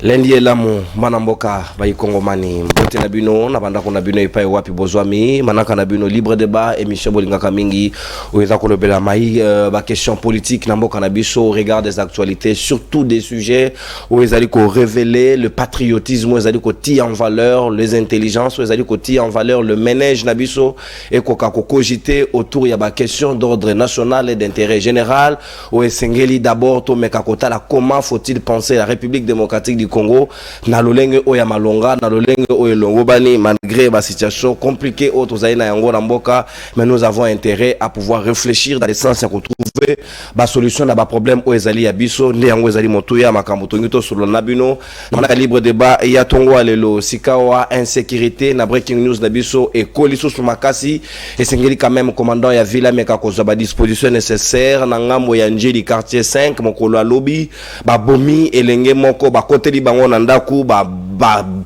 Lendi elamu manamboka baikongomani mbote na bino na banda kuna bino ipai wapi bozwami manaka na bino libre débat émission bolingaka mingi oza kolobela mai ba question politique na mboka na biso au regard des actualités surtout des sujets où ezali ko révéler le patriotisme ezali ko ti en valeur les intelligences ezali ko ti en valeur le ménage na biso et ko cogiter autour ya ba question d'ordre national et d'intérêt général où esengeli d'abord to mekakota la comment faut-il penser la République démocratique du Congo na lolenge oya malonga na lolenge oya longo bani malgré la situation compliquée autres aina yango na mboka mais nous avons intérêt à pouvoir réfléchir dans le sens à retrouver ba solution na ba problème o ezali ya biso ne yango ezali motuya makambo tongito sur le nabino na libre débat ya tongo alelo sikawa insécurité na breaking news na biso et koliso sur makasi et sengeli quand même commandant ya villa meka ko za ba disposition nécessaire na ngambo ya njeli quartier 5 mokolo lobby ba bomi elenge moko ba côté bango na ndaku ba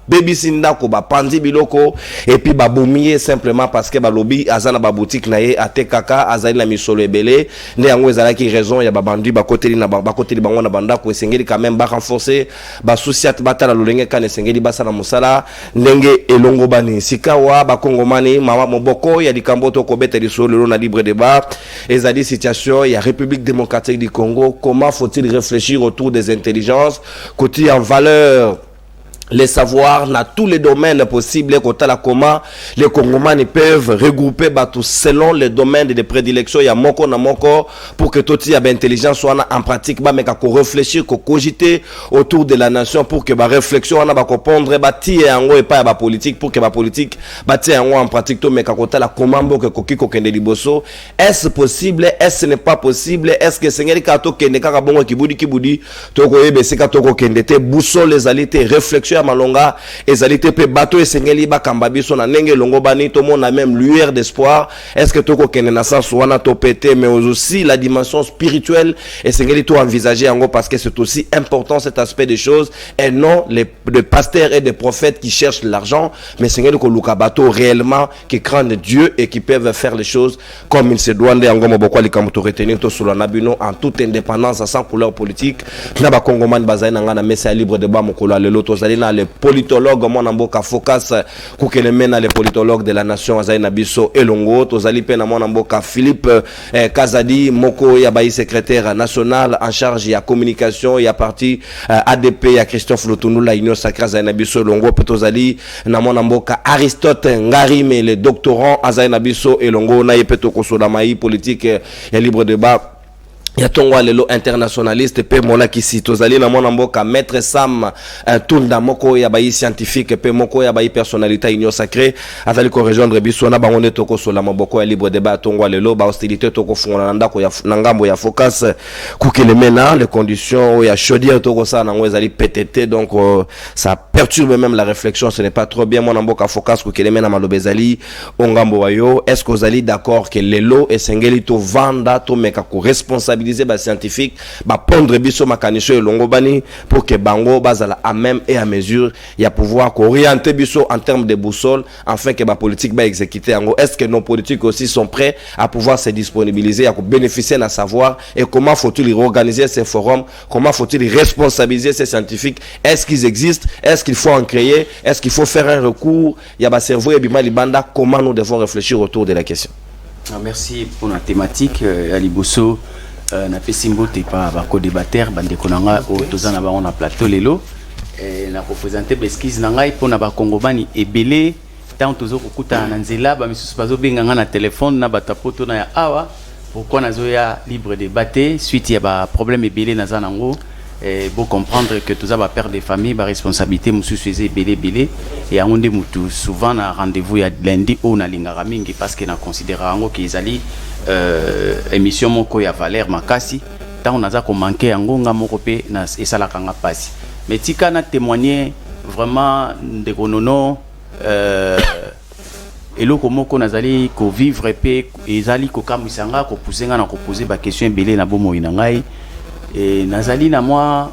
baby sindako ba panzi biloko et puis ba bomier simplement parce que ba lobby azana ba boutique na ye atekaka azali na misolo ebele ne yango ezala ki raison ya ba bandi ba côté na ba côté bango na bandako esengeli quand même ba renforcer ba souciat batala lolenge kana esengeli basa na musala ndenge elongo bani sikawa ba kongomani mama moboko ya likamboto ko beta lisolo na libre débat ezali situation ya République démocratique du Congo comment faut-il réfléchir autour des intelligences côté en valeur les savoirs dans tous les domaines possibles comment les Congomans peuvent regrouper tout selon les domaines de prédilection il y a moko na moko pour que tout y a intelligence soit en pratique mais qu'on réfléchir qu'on cogiter autour de la nation pour que ba réflexion on va comprendre ti yango et pas ba politique pour que ba politique ti yango en pratique to mais qu'on la comment que kokiko kende liboso est-ce possible est-ce ce n'est pas possible est-ce que seigneur kato kende kaka bongo kibudi to ko yebe sika to ko kende te boussole les alités réflexion malonga ezalité pe bateau esengeli ba kambabiso na nenge longo bani to mona même lueur d'espoir est-ce que toko kene na sens wana to pété mais aussi la dimension spirituelle esengeli to envisager yango parce que c'est aussi important cet aspect des choses et non les pasteurs et des prophètes qui cherchent l'argent mais esengeli ko luka bateau réellement qui craignent Dieu et qui peuvent faire les choses comme il se doit yango moboko likamto retenir to solo na bino en toute indépendance sans couleur politique na ba kongomani bazaina ngana mesa libre débat mokolo lelo to zali les politologues mon amboka focus kukelemena les politologues de la nation azaina biso elongo tozali pe na mon amboka Philippe Kazadi moko ya bayi secrétaire national en charge ya communication ya parti ADP ya Christophe Lotunula union sacrée azaina biso elongo pe tozali na mon amboka Aristote Ngarime le doctorant azaina biso elongo na yepeto kosoda mai politique ya libre débat ya tongo lelo internationaliste pe mola kisi tozali na mona mboka maître Sam Tunda moko ya bayi scientifique pe moko ya bayi personnalité union sacrée azali ko rejoindre biso na bango neto ko sola maboko ya libre débat tongo lelo ba hostilité to ko fungona ndako ya ngambo ya focus kukelemena les conditions ya chaudière to ko sa na ngwezali PTT donc ça perturbe même la réflexion ce n'est pas trop bien mona mboka focus kukelemena malobezali ongambo wayo est-ce que vous allez d'accord que lelo esengeli to vanda to meka ko responsable ba scientifique ba pondre biso makanisho elongo bani pour que bango bazala à même et à mesure ya pouvoir orienter biso en termes de boussole afin que ba politique ba exécuter yango est-ce que nos politiques aussi sont prêts à pouvoir se disponibiliser à bénéficier na savoir et comment faut-il organiser ces forums comment faut-il responsabiliser ces scientifiques est-ce qu'ils existent est-ce qu'il faut en créer est-ce qu'il faut faire un recours ya ba cerveau et bima libanda comment nous devons réfléchir autour de la question. Merci pour la thématique Aliboso na pesimbo te pa ba co-débatteur bande konanga o tozana ba on a plateau lelo na représenter beskiz na ngai pona ba kongomani ebele tant tozo kokuta na nzela ba misusu bazo benganga na téléphone na batapoto na ya awa pourquoi nazo ya libre débat suite ya ba problème ebele na zanango beau comprendre que tout ça va perdre des familles ba responsabilité mususu eze ebele et onde mutu souvent na rendez-vous ya lundi o na lingara mingi parce que na considérer ngo ki ezali émission moko ya Valère Makasi tant on a ça ko manquer yango nga moko pe na esala kanga pasi mais tika na témoigner vraiment de konono eloko moko nazali ko vivre pe ezali ko kamisanga ko pousser na ko poser ba question belé na bomo ina ngai et nazali na moi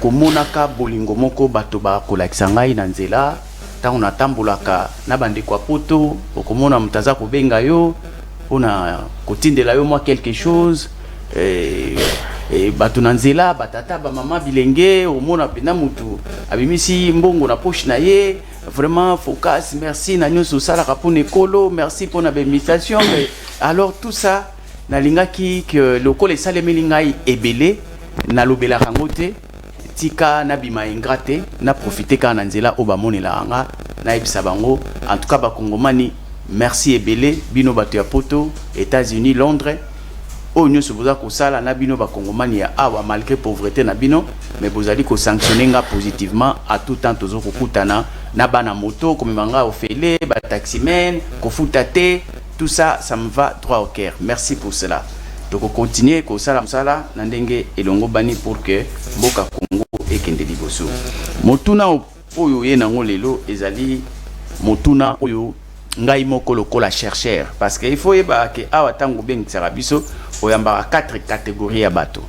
komonaka bolingo moko bato ba kolakisa ngai na nzela tant on atambulaka na bande kwa poto okomona mutaza ko benga yo ona kotindela yo moi quelque chose et bato na nzela batata ba mama bilenge omona pena mutu abimisi mbongo na poche na ye vraiment focus merci na nyonso sala kapone kolo merci pour na bémission alors tout ça na lingaki que lokole salemeli ngai ebele na lobela kangote tika na bima ingrate na profiter kana nzela obamonela nga na ebisa bango en tout cas ba kongomani merci ebele bino bato ya poto États-Unis Londres o nyonso boza kosala na bino ba kongomani ya awa malgré pauvreté na bino mais bozali ko sanctionner nga positivement à tout temps tozo kokutana na bana moto comme manga ofele ba taximen ko futate tout ça ça me va droit au cœur merci pour cela donc on continue ko sala msala na ndenge elongo bani pour que mboka Congo ekende liboso motuna oyo ye nango lelo ezali motuna oyo ngai moko lokola chercheur parce que il faut yeba ke awa tango bengisa biso oyambaka 4 catégories ya bato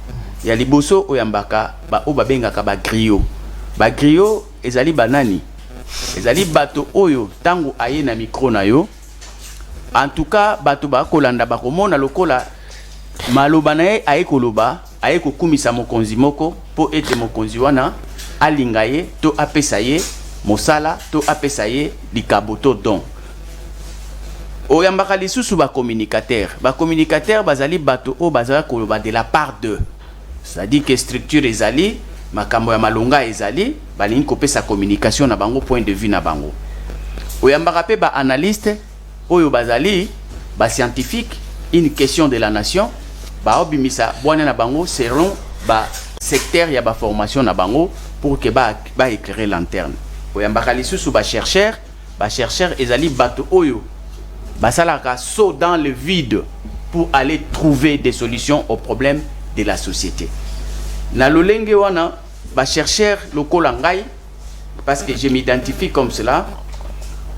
ya liboso oyambaka ba o babengaka ba griot ezali banani ezali bato oyo tango aye na micro na yo en tout cas bato ba kolanda ba komona lokola maloba na ye aye koloba aye kokumisa mokonzi moko po ete mokonzi wana alinga ye to apesa ye mosala to apesa ye likaboto don oyambaka lisusu ba communicateur bazali bato o bazala koloba de la part de c'est-à-dire que structure ezali makambo ya malonga ezali balingi kopesa communication na bango point de vue na bango oyambaka pe ba analyste oyo bazali ba scientifique une question de la nation ba obimisa bwana na bango selon ba secteur ya ba formation na bango pour que ba éclairer lanterne oyambaka lisusu ba chercheur ezali bato oyo basalaka saut dans le vide pour aller trouver des solutions aux problèmes de la société. Na lolenge wana ba chercheur lokola ngai parce que je m'identifie comme cela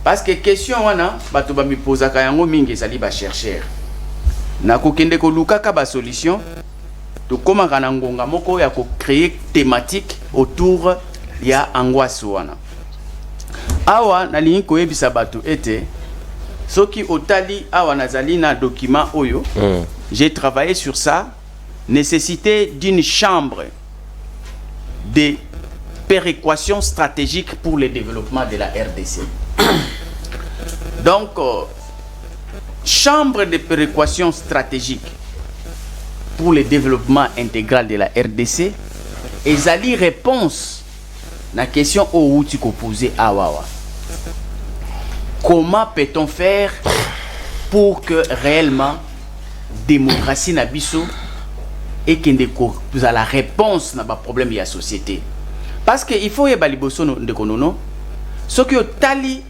parce que question wana bato ba mi posaka yango mingi ezali ba chercheur. Na kokende ko lukaka ba solution to koma kana ngonga moko ya ko créer thématique autour ya angoisse wana. Awa na lingi ko yebisa bato ete soki otali awa nazali na document oyo j'ai travaillé sur ça nécessité d'une chambre de péréquation stratégique pour le développement de la RDC donc chambre de péréquation stratégique pour le développement intégral de la RDC ezali réponse na question o outi ko poser awa. Comment peut-on faire pour que réellement démocratie na biso et qu'il y a la réponse na ba problème de la société parce que il faut yeba liboso de konono ce que tali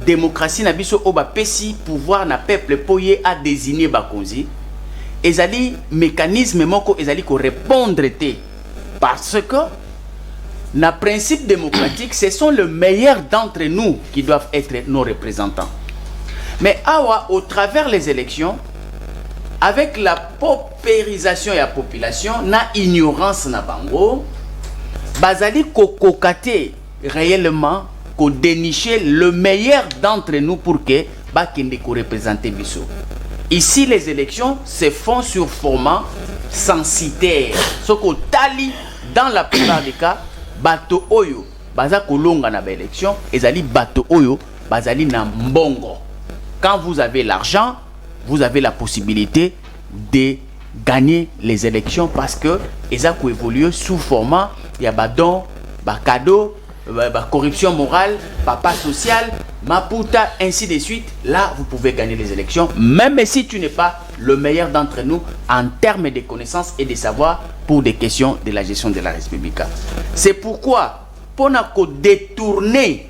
démocratie na biso o ba pesi pouvoir na peuple poye à désigner ba konzi ezali mécanisme moko ezali ko répondre té parce que na principe démocratique, ce sont les meilleurs d'entre nous qui doivent être nos représentants. Mais awa, au travers les élections, avec la paupérisation de la population, na ignorance na bango, bazali ko kokate réellement ko dénicher le meilleur d'entre nous pour que bakende ko représenter biso. Ici, les élections se font sur format censitaire. Ce qu'on tali dans la plupart des cas, bato oyo baza kolonga na ba élection ezali bato oyo bazali na mbongo. Quand vous avez l'argent, vous avez la possibilité de gagner les élections parce que eza ko évoluer sous format ya ba don, ba cadeau, ba corruption morale, papa social, maputa ainsi de suite. Là, vous pouvez gagner les élections même si tu n'es pas le meilleur d'entre nous en termes de connaissances et de savoir pour des questions de la gestion de la République. C'est pourquoi, pour nous détourner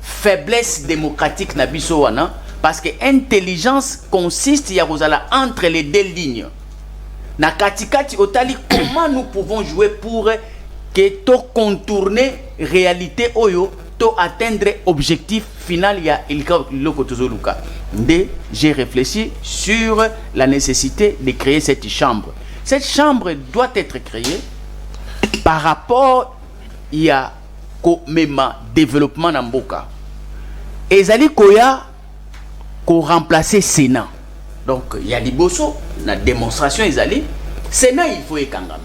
faiblesse démocratique na biso wana, parce que intelligence consiste ya kozala entre les deux lignes. Na katikati otali comment nous pouvons jouer pour que to contourner réalité oyo to atteindre objectif final ya ilka lokotozoluka. J'ai réfléchi sur la nécessité de créer cette chambre. Cette chambre doit être créée par rapport à même développement dans Mboka. Ezali koya ko remplacer Sénat. Donc il y a liboso la démonstration ezali Sénat il faut ekangama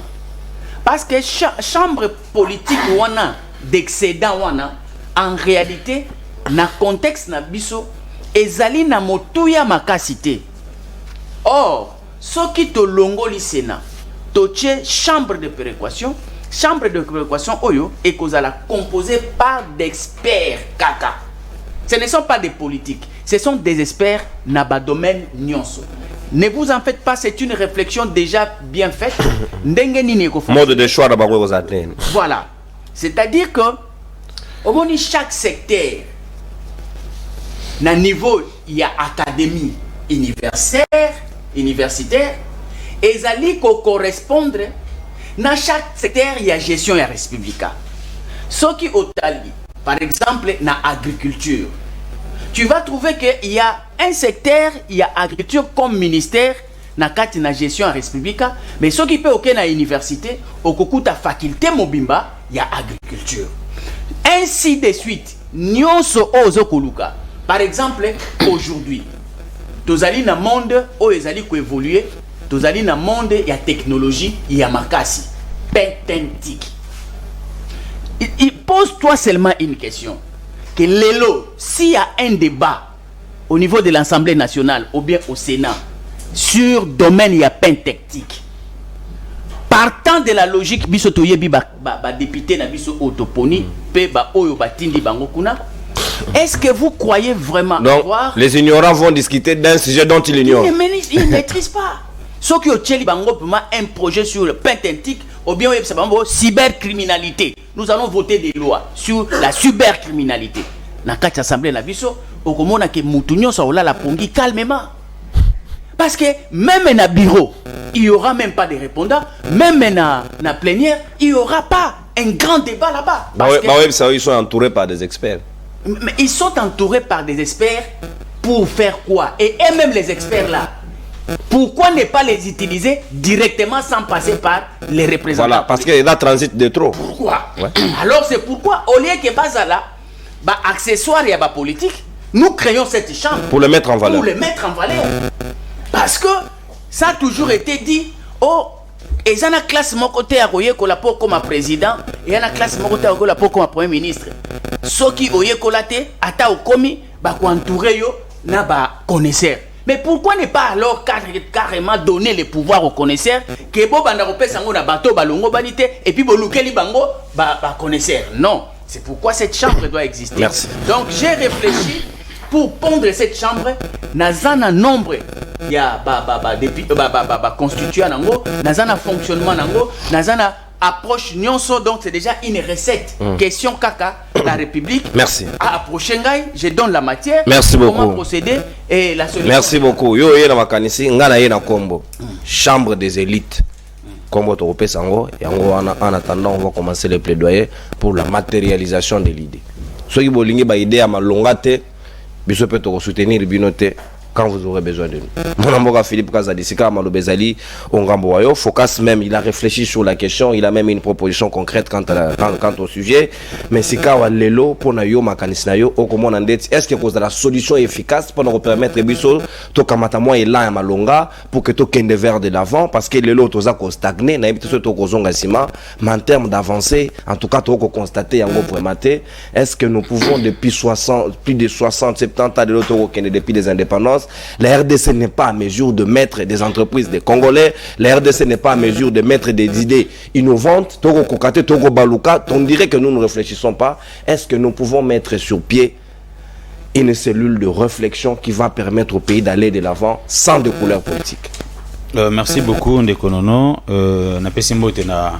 parce que chambre politique wana d'excédent wana en réalité na contexte na biso ezali na motuya makasité. Or soki to longoli Sénat totie chambre de péréquation oyo et kozala composée par d'experts kaka. Ce ne sont pas des politiques, ce sont des experts na ba domaine nyonso. Ne vous en faites pas, c'est une réflexion déjà bien faite. Mode de choix d'abord aux athlètes. Voilà. C'est-à-dire que au moins chaque secteur na niveau il y a académie universitaire et zali ko correspondre dans chaque secteur il y a gestion et républicain. Ce qui au tali par exemple na agriculture, tu vas trouver qu'il y a un secteur, il y a agriculture comme ministère na kati na gestion et républicain, mais ce qui peut aucun na université au kokuta faculté mobimba il y a agriculture. Ainsi de suite. Nyonso ozo koluka. Par exemple, aujourd'hui, tozali na monde où ezali ko évoluer, tozali na monde il y a technologie, il y a makasi, pententique. Il pose-toi seulement une question. Que l'élo, s'il y a un débat au niveau de l'Assemblée nationale ou bien au Sénat sur domaine il y a pentectique, partant de la logique biso toyebi ba député na biso autoponi pe ba oyo batindi bango kuna, est-ce que vous croyez vraiment avoir... Les ignorants vont discuter d'un sujet dont ils ignorent. Ils ne maîtrisent pas. Ceux qui ont tchéli bango un projet sur le pentectique ou bien cybercriminalité. Nous allons voter des lois sur la cybercriminalité. Dans la assemblée na biso au komona ke mutunyo sa ola la pongi calmement. Parce que même dans le bureau, il n'y aura même pas de répondants. Même dans la plénière, il n'y aura pas un grand débat là-bas. Ils sont entourés par des experts. Mais ils sont entourés par des experts pour faire quoi? Et même les experts là, pourquoi ne pas les utiliser directement sans passer par les représentants? Voilà, parce qu'il y a un transit de trop. Pourquoi? Alors c'est pourquoi, au lieu que Bazala, accessoire et politique, nous créons cette chambre pour le mettre en valeur. Parce que ça a toujours été dit, oh, et ça a classe mon côté à Royer comme président, et la classe mon côté à Royer comme premier ministre. Ce qui oye kolate, ata okomi, ba ko entouré yo, na ba connaisseur. Mais pourquoi ne pas alors carrément donner le pouvoir aux connaisseurs, que bo banda ko pesa ngo na bateau balongo banité, et puis bo lukeli bango ba connaisseur. Non, c'est pourquoi cette chambre doit exister. Merci. Donc j'ai réfléchi pour pondre cette chambre, nazana nombre il y a constituant nango, nazana fonctionnement nango, nazana approche nyonso, donc c'est déjà une recette. Question kaka, la République. Merci. À approcher ngai, je donne la matière. Merci beaucoup. Comment procéder et la solution. Merci beaucoup. Yo yena makanisi ngana yena kombo. Chambre des élites. Kombo torope sango et en attendant on va commencer le plaidoyer pour la matérialisation de l'idée. Soki bolingi ba idée à malongate biso peut soutenir binote quand vous aurez besoin de nous. Mon amour Philippe Kazadi, Sika Malobezali, Ongamboayo, Focus même, il a réfléchi sur la question, il a même une proposition concrète quant au sujet. Mais Sika Walelo, pour Nayo, Makanisnayo, Okomon Andet, est-ce que cause de la solution efficace pour nous permettre Biso, Tokamatamo et là, Malonga, pour que Tokende vers de l'avant, parce que les lots, Toza, stagné, Naïb, Tokozonga Sima, mais en termes d'avancée, en tout cas, Toko constaté, Yango Prématé, est-ce que nous pouvons, depuis plus de 60, 70 ans de l'auto, depuis des indépendances, la RDC n'est pas à mesure de mettre des entreprises des Congolais, la RDC n'est pas à mesure de mettre des idées innovantes, Togo Kokate, Togo Baluka, on dirait que nous ne réfléchissons pas. Est-ce que nous pouvons mettre sur pied une cellule de réflexion qui va permettre au pays d'aller de l'avant sans de couleur politique? Merci beaucoup, Ndekonono. Na pesi mbote na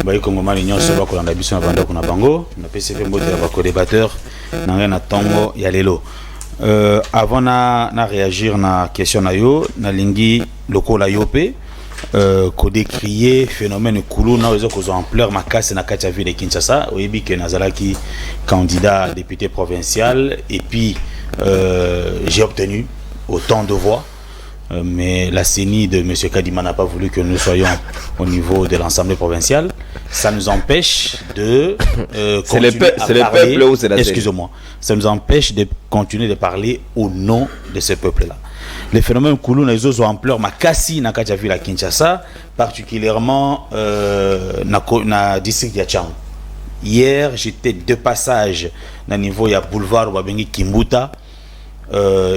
bayi Kongomani nyonso bakolanda biso na banda kuna bango. Na pesi mbote ya bako-débatteur na ngena tongo ya lelo. Avant na réagir na question na yo na lingi lokola yope ko décrier phénomène kulu na ozo ko ampleur makase na kati ya ville de Kinshasa oyebi ke nazalaki candidat député provincial et puis j'ai obtenu autant de voix. Mais la CENI de M. Kadima n'a pas voulu que nous soyons au niveau de l'Assemblée provinciale. Ça nous empêche de continuer à parler. Excusez-moi. Ça nous empêche de continuer de parler au nom de ce peuple-là. les phénomènes Kulu na izo ampleur makasi na kati ya ville à Kinshasa, particulièrement na district ya Tchang. Hier, j'étais de passage na niveau ya boulevard Babengi Kimbuta.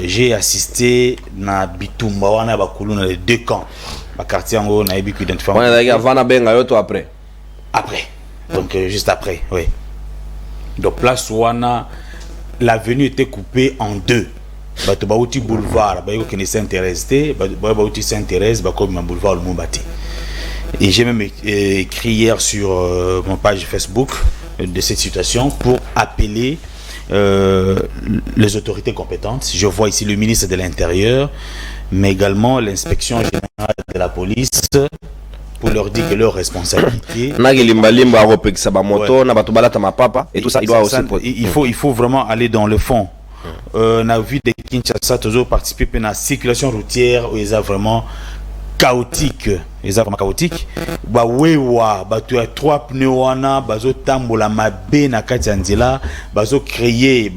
J'ai assisté na Bitumba wana ba Kulu na les deux camps. Ba quartier ngo na ebi identifier. On a avant na benga yoto après. Après. Donc juste après, oui. Donc place wana l'avenue était coupée en deux. Bato bauti boulevard, ba yoko ne s'intéresse, ba bauti s'intéresse, ba comme boulevard Lumumbati. Et j'ai même écrit hier sur mon page Facebook de cette situation pour appeler les autorités compétentes. Je vois ici le ministre de l'Intérieur, mais également l'inspection générale de la police, pour leur dire que leur responsabilité. Il faut vraiment aller dans le fond. On a vu des Kinshasa toujours participer à la circulation routière où ils ont vraiment chaotique. Ils sont vraiment chaotiques. Bah wewa, bah tu as 3 pneus wana, bazo tambola mabe na kati ya nzela, bazo créer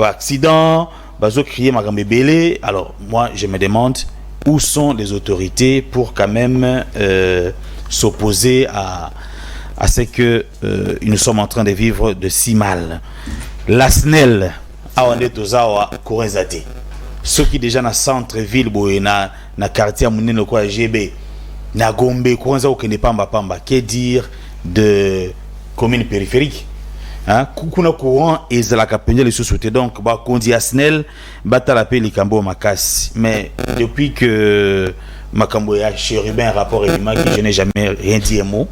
accident, bazo créer makambe belé. Alors moi je me demande où sont les autorités pour quand même s'opposer à ce que nous sommes en train de vivre de si mal. La SNEL a on est aux awa Korenzate. Ceux qui déjà na centre-ville na quartier à Mounene quoi GB na Gombe Korenza ou pamba pamba, que dire de communes périphériques, hein, kuna courant et la capitale les sous-soutés donc ba kondi asnel bata la paix likambo makasi, mais depuis que Makambo ya Chérubin rapport et je n'ai jamais rien dit un mot,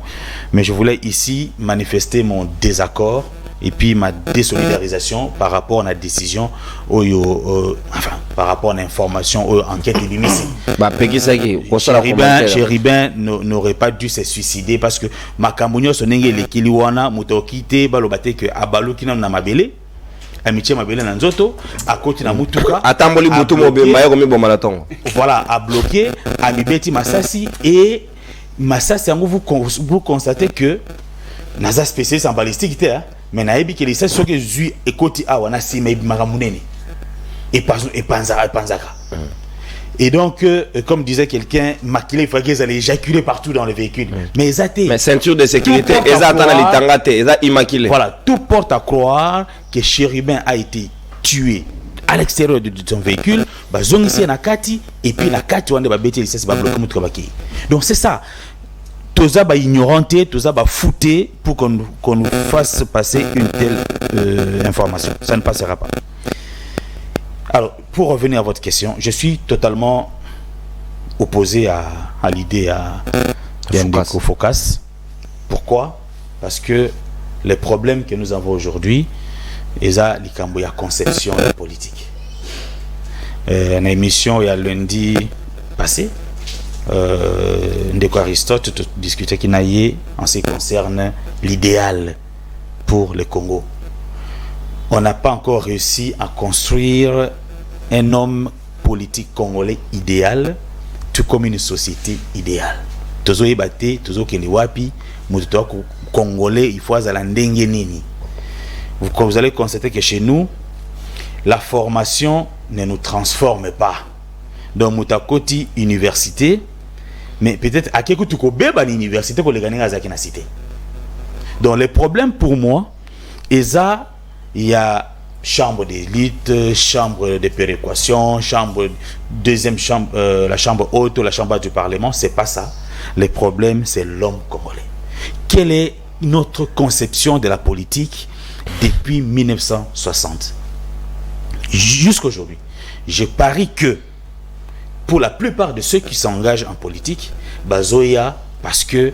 mais je voulais ici manifester mon désaccord et puis ma désolidarisation par rapport à la décision enfin par rapport à l'information enquête de l'IMICI. Chérubin n'aurait pas dû se suicider parce que Makambo sonenge lekiliwana mutokite balobate que abaluki na mabele amitié mabele na nzoto à côté na mutuka atamboli mutu mobemba yako miboma la tongo, voilà, à bloquer à mibeti masasi et masasi yango vous constatez que naza spécialiste en balistique hein, mais na ebi que les ça que zui ekoti awana sima maramunene et panzaka. Et donc, comme disait quelqu'un, maquillé, il faut qu'ils allaient éjaculer partout dans le véhicule. Mais ceinture de sécurité, immaculé. Voilà, tout porte à croire que Chérubin a été tué à l'extérieur de son véhicule. Et puis la kati on va bêter donc c'est ça. Tout ça va ignoranté, tout ça va fouter pour qu'on nous fasse passer une telle information. Ça ne passera pas. Alors, pour revenir à votre question, je suis totalement opposé à l'idée d'Indeko Focas. Pourquoi? Parce que les problèmes que nous avons aujourd'hui, il y a la conception de la politique. Une émission, il y a lundi passé, Ndeko Aristote discutait qu'il y a en ce qui concerne l'idéal pour le Congo. On n'a pas encore réussi à construire un homme politique congolais idéal, tout comme une société idéale. Tozo ebate, tozo kende wapi, muto congolais, il faut azala ndenge nini. Vous allez constater que chez nous, la formation ne nous transforme pas. Donc mutakoti université, mais peut-être à quelque tu ko beba l'université pour les gagner à zakina cité. Donc les problèmes pour moi, il y a chambre d'élite, chambre de péréquation, deuxième chambre, la chambre haute, la chambre du Parlement. C'est pas ça. Le problème, c'est l'homme congolais. Quelle est notre conception de la politique depuis 1960 jusqu'à aujourd'hui? Je parie que pour la plupart de ceux qui s'engagent en politique, Bazoya, parce que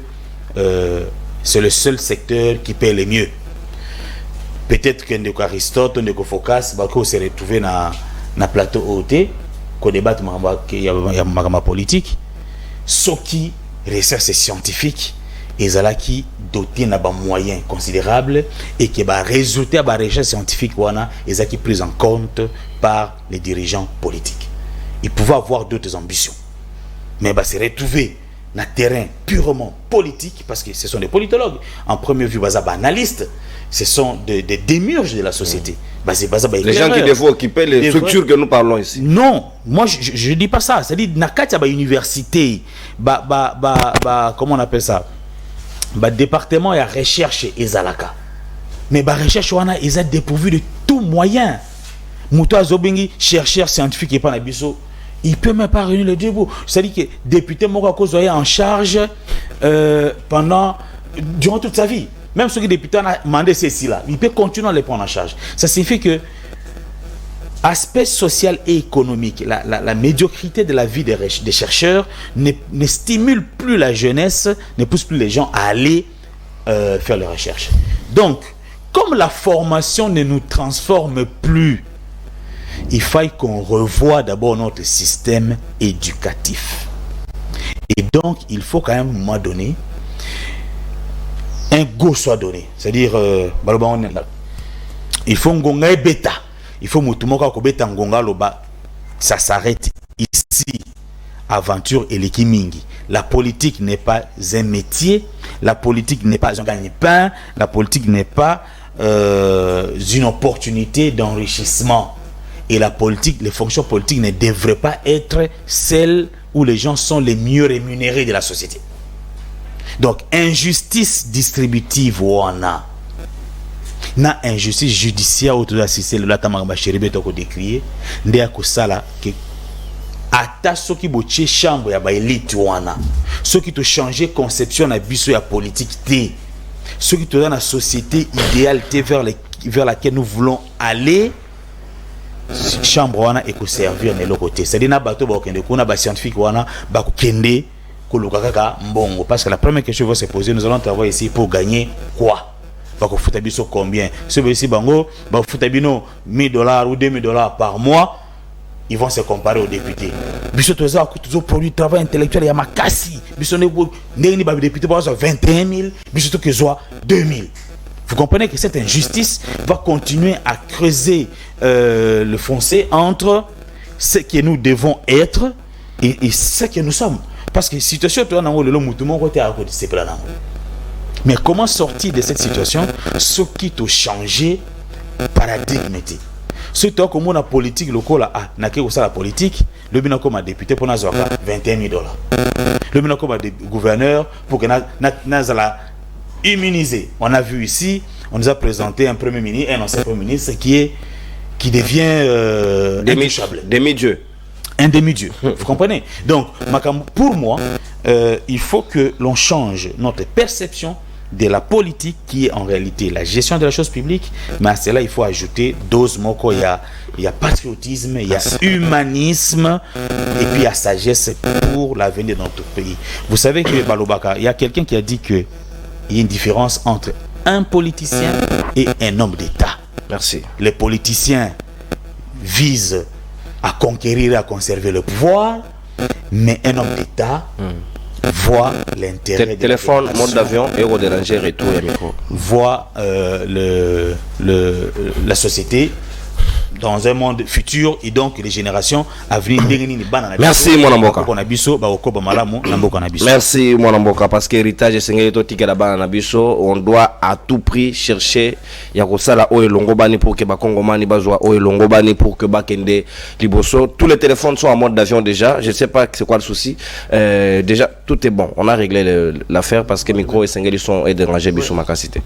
c'est le seul secteur qui paie le mieux. Peut-être que Ndeko Aristote, Ndeko Focas, Bako s'est retrouvé dans plateau OT, qu'on débatte ma politique. Ce qui recherche scientifique, et là qui doté d'un moyen considérable et qui va résulter à la recherche scientifique, et ça qui est pris en compte par les dirigeants politiques. Ils pouvaient avoir d'autres ambitions, mais se retrouver na terrain purement politique, parce que ce sont des politologues, en première vue, analystes, ce sont des démiurges de la société. Les gens qui devaient occuper les structures que nous parlons ici. Non, moi je ne dis pas ça. C'est-à-dire, Nakati a université, comment on appelle ça? Département de recherche et Zalaka. Mais la recherche, ils sont dépourvus de tout moyen. Moutoua Zobengi, chercheur scientifique et pas Nabiso, il peut même pas réunir le debout. C'est-à-dire que député Mokako est en charge durant toute sa vie. Même ceux qui députés ont demandé ceci là, il peut continuer à les prendre en charge. Ça signifie que aspect social et économique, la médiocrité de la vie des chercheurs ne stimule plus la jeunesse, ne pousse plus les gens à aller faire leurs recherches. Donc, comme la formation ne nous transforme plus, il faut qu'on revoie d'abord notre système éducatif. Et donc, il faut quand même, à un moment donné, un go soit donné. C'est-à-dire, il faut ngonga et bêta. Il faut mutumoka ko bêta ngonga loba. Ça s'arrête ici. Aventure et l'équimingi. La politique n'est pas un métier. La politique n'est pas un gagne-pain. La politique n'est pas une opportunité d'enrichissement. Et la politique, les fonctions politiques ne devraient pas être celles où les gens sont les mieux rémunérés de la société. Donc, injustice distributive, on a. Na injustice judiciaire autour de la système, là, tamanga chéribe toko décrié, ndea kusala que ata soki boche chambre ya ba élite wana, soki to changer conception na biso ya politique té, soki to dans la société idéale té vers laquelle nous voulons aller, chambre wana et ko servir de l'autre côté. C'est-à-dire na bato ba okende ko na ba scientifique wana ba ko kende mbongo, parce que la première question va se poser, nous allons travailler ici pour gagner quoi? Va foutre biso combien? Si ici bango va foutre bino $1000 ou $2000 par mois, ils vont se comparer aux députés. Biso toza toujours produit travail intellectuel ya makasi. Biso ne ba député ba 21 000, biso to que soit 2000. Vous comprenez que cette injustice va continuer à creuser le fossé entre ce que nous devons être et ce que nous sommes. Parce que la situation est mais comment sortir de cette situation? Ce qui t'a changé paradigme. Ce qui comme la politique locale, la politique, le bina comme député pour nous 21 000 $. Le bina comme gouverneur pour que nous immuniser. On a vu ici, on nous a présenté un premier ministre, un ancien premier ministre qui devient demi-dieu. Un demi-dieu, vous comprenez? Donc, pour moi, il faut que l'on change notre perception de la politique qui est en réalité la gestion de la chose publique, mais à cela il faut ajouter dose moko, il y a patriotisme, il y a humanisme et puis il y a sagesse pour l'avenir de notre pays. Vous savez que Balobaka, il y a quelqu'un qui a dit que il y a une différence entre un politicien et un homme d'État. Merci. Les politiciens visent à conquérir et à conserver le pouvoir, mais un homme d'État voit l'intérêt téléphone, mode d'avion, héros déranger, retour et micro. Voit la société dans un monde futur et donc les générations à venir. Merci mon amboka. Merci mon amboka, parce que l'héritage on doit à tout prix chercher yakosala o elongobani pour que bakongomani bazwa o elongobani pour que bakende liboso. Tous les téléphones sont en mode d'avion déjà. Je sais pas c'est quoi le souci. Déjà tout est bon. On a réglé l'affaire parce que micro et sengeli sont et déranger biso makasité.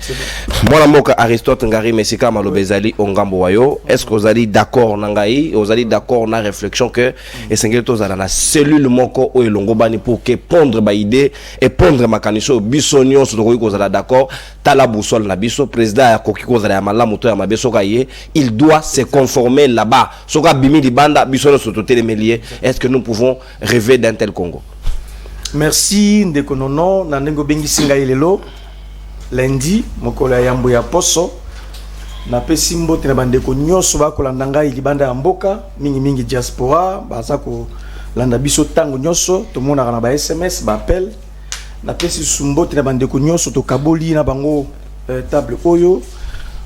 Mon amboka Aristote Ngari Mesika Malobezali Ongambo Wayo. Est-ce que vous allez d'accord nangai, vous allez d'accord na réflexion que et sengeli tozala na cellule moko o elongobani pour que pondre ba idée et pondre makaniso bisonyon so ko kozala d'accord tala boussole na biso président ya kokiko zala ya malamu to ya mabeso kaye il doit se conformer là-bas soka bimi libanda bisono so totelemelier. Est-ce que nous pouvons rêver d'un tel Congo? Merci ndekonono na ndengo bengi singa ilelo lundi mokola yambo ya poso na pesi mbote na bandeko nyoso bakolanda ngai libanda ya mboka mingi diaspora baza ko landa biso tango nyoso to mona kana ba SMS ba appel na pesi sumbote na bandeko nyoso to kaboli na bango table oyo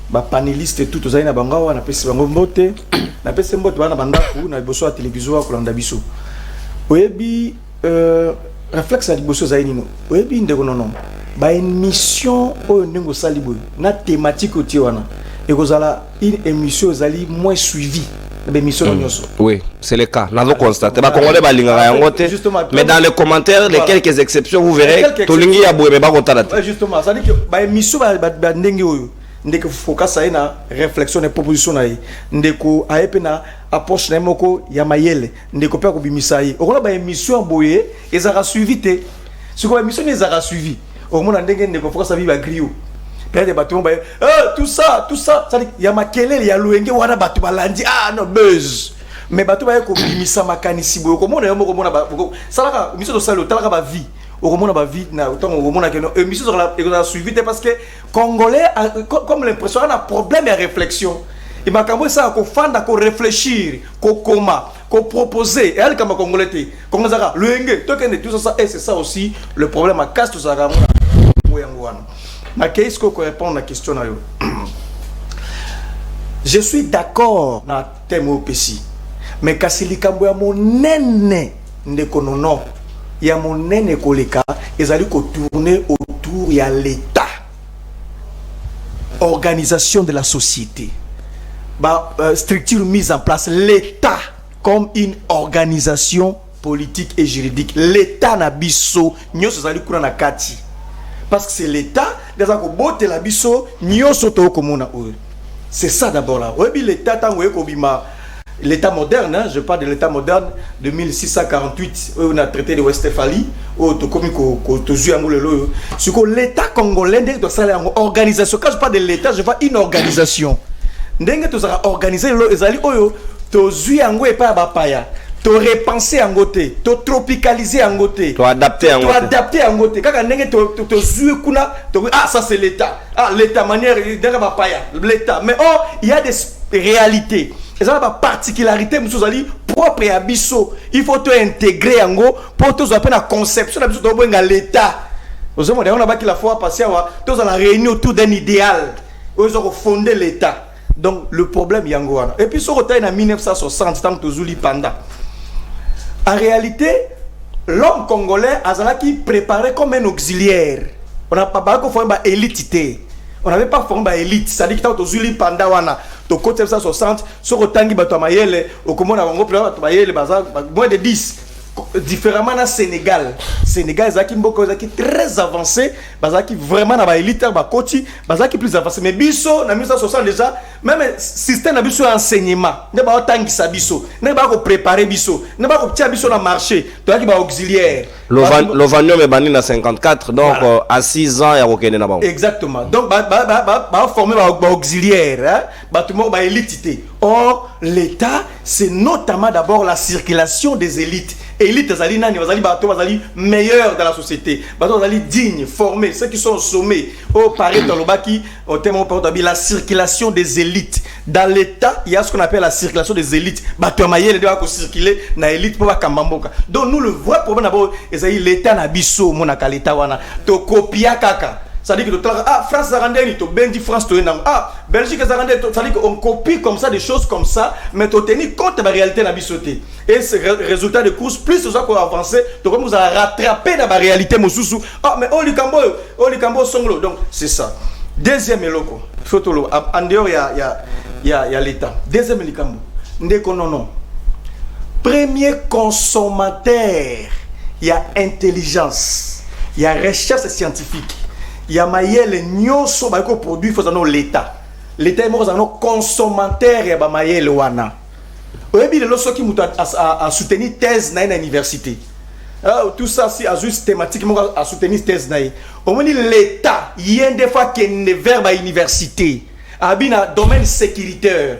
ba paneliste tout ozali na bango na pesi bango mbote na pesi mbote bana bandaku na biso ya télévision ko landa biso oyebi réflexe à liboso zainino oyebi ndeko non ba émission o ndeko salibo na thématique o tiwana et kozala une émission zali moins suivie l'émission nyoso. Oui, c'est le cas. Nous avons constaté. Congolais mais dans les commentaires, les quelques exceptions, vous verrez Tolingi a boué mais pas justement, ça dit que ba émission ba ndenge oyo ndeko focus na réflexion et proposition na ndeko ayepe na approche na moko ya mayele ndeko pa ko bimisa yi okona ba émission boye ezara suivi te ce ko émission ezara suivi au monde ndenge ndeko focus ba griot peut des bateaux tout ça ça dit ya makelele ya luenge wana bato balandi non buzz mais bato ba ko bimisa makanisi boye ko mona yomoko mona ba salaka mission de salo talaka ba vie au moment ba vie na autant au moment que émission sur la suivi parce que congolais comme l'impression on a problème de réflexion il m'a cambo ça ko fanda ko réfléchir ko koma ko proposer et elle comme congolais te congolais luenge to que tout ça et c'est ça aussi le problème à casse tout ça na qu'est-ce qu'on répond à la question là je suis d'accord na thème au PC mais kasi likambo ya monene ndekonono ya monene koleka ezali ko tourner autour ya l'état organisation de la société structure mise en place l'état comme une organisation politique et juridique l'état na biso nyoso ezali kuna na kati parce que c'est l'état déjà ko bote la biso nyoso to komona oyo c'est ça d'abord là oyebi l'état tango ko bima l'état moderne, hein, je parle de l'état moderne de 1648 où on a traité de Westphalie où l'état congolais doit faire une organisation. Quand je parle de l'état, je parle d'une organisation. Ndenge to sera organisé lo ezali oyo to zui ango e pa ba paya to repenser en côté to tropicaliser en côté to adapter en côté kaka ndenge to zui kuna to ça c'est l'état l'état manière ndenge ba paya l'état mais il y a des réalités. Et ça a une particularité, propre à Bisso. Il faut tout intégrer en gros pour tous la conception de l'État. On a la fois passée, tous à la réunion autour d'un idéal. Ils ont fondé l'État. Donc le problème est en et puis sur le en 1960, tant que Zuli Panda. En réalité, l'homme congolais a préparé comme un auxiliaire. On n'a pas formé une élite. On n'avait pas formé une élite. C'est-à-dire que tant que Zuli Panda wana. Au côté 1960, sur le tangi batomayele, au comment on a moins de 10. Différemment dans Sénégal. Sénégal, est très avancé, qui vraiment dans l'élite, qui plus avancé. Mais Bisso, en 1960 déjà, même le système de Bisso enseignement, ne pas tangi sa Bisso, ne pas préparer Bisso, ne pas tirer Bisso dans le marché, tu as auxiliaire. L'Ovanium est banni en 54, donc voilà. À 6 ans, il y a aucun élément. Exactement. Donc, former auxiliaire, élite. Or, l'État, c'est notamment d'abord la circulation des élites. Élites, meilleurs dans la société, dignes, formés, ceux qui sont au sommet. Au Paris, dans le Baki, au thème la circulation des élites. Dans l'État, il y a ce qu'on appelle la circulation des élites. Les doit circuler dans l'élite pour Kambamboka. Donc, nous, le vrai problème d'abord, c'est l'État n'a biso, mon l'État, to copia kaka. Ça dit que France Zarandeni, to Bendi France, to Belgique Zarandeni, ça dit qu'on copie comme ça des choses comme ça, mais to tenir compte de la réalité na bisoté. Et ce résultat de course, plus ça qu'on avance, to comme vous a rattrapé dans la réalité mosusu. Mais Olikambo Songlo. Donc c'est ça. Deuxième eloko, photo en dehors il y a l'État. Deuxième Olikambo. Ndeko non. Premier consommateur, il y a intelligence, il y a recherche scientifique. Il y a mayele nyoso ba ko produit faut dans l'État. L'État est moko za no consommateur ya ba mayele wana. Oyebi le loso ki muta a soutenir thèse na une université. Tout ça c'est à juste thématique moko a soutenir thèse na. Au moins l'État yende des fois que ne vers ba université. Abina domaine sécuritaire.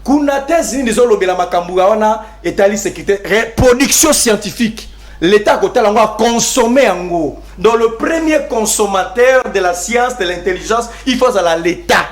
Kuna thèse ni des olobela makambuga wana étali sécurité production scientifique. L'État a consommé en gros. Donc le premier consommateur de la science, de l'intelligence, il faut à l'État.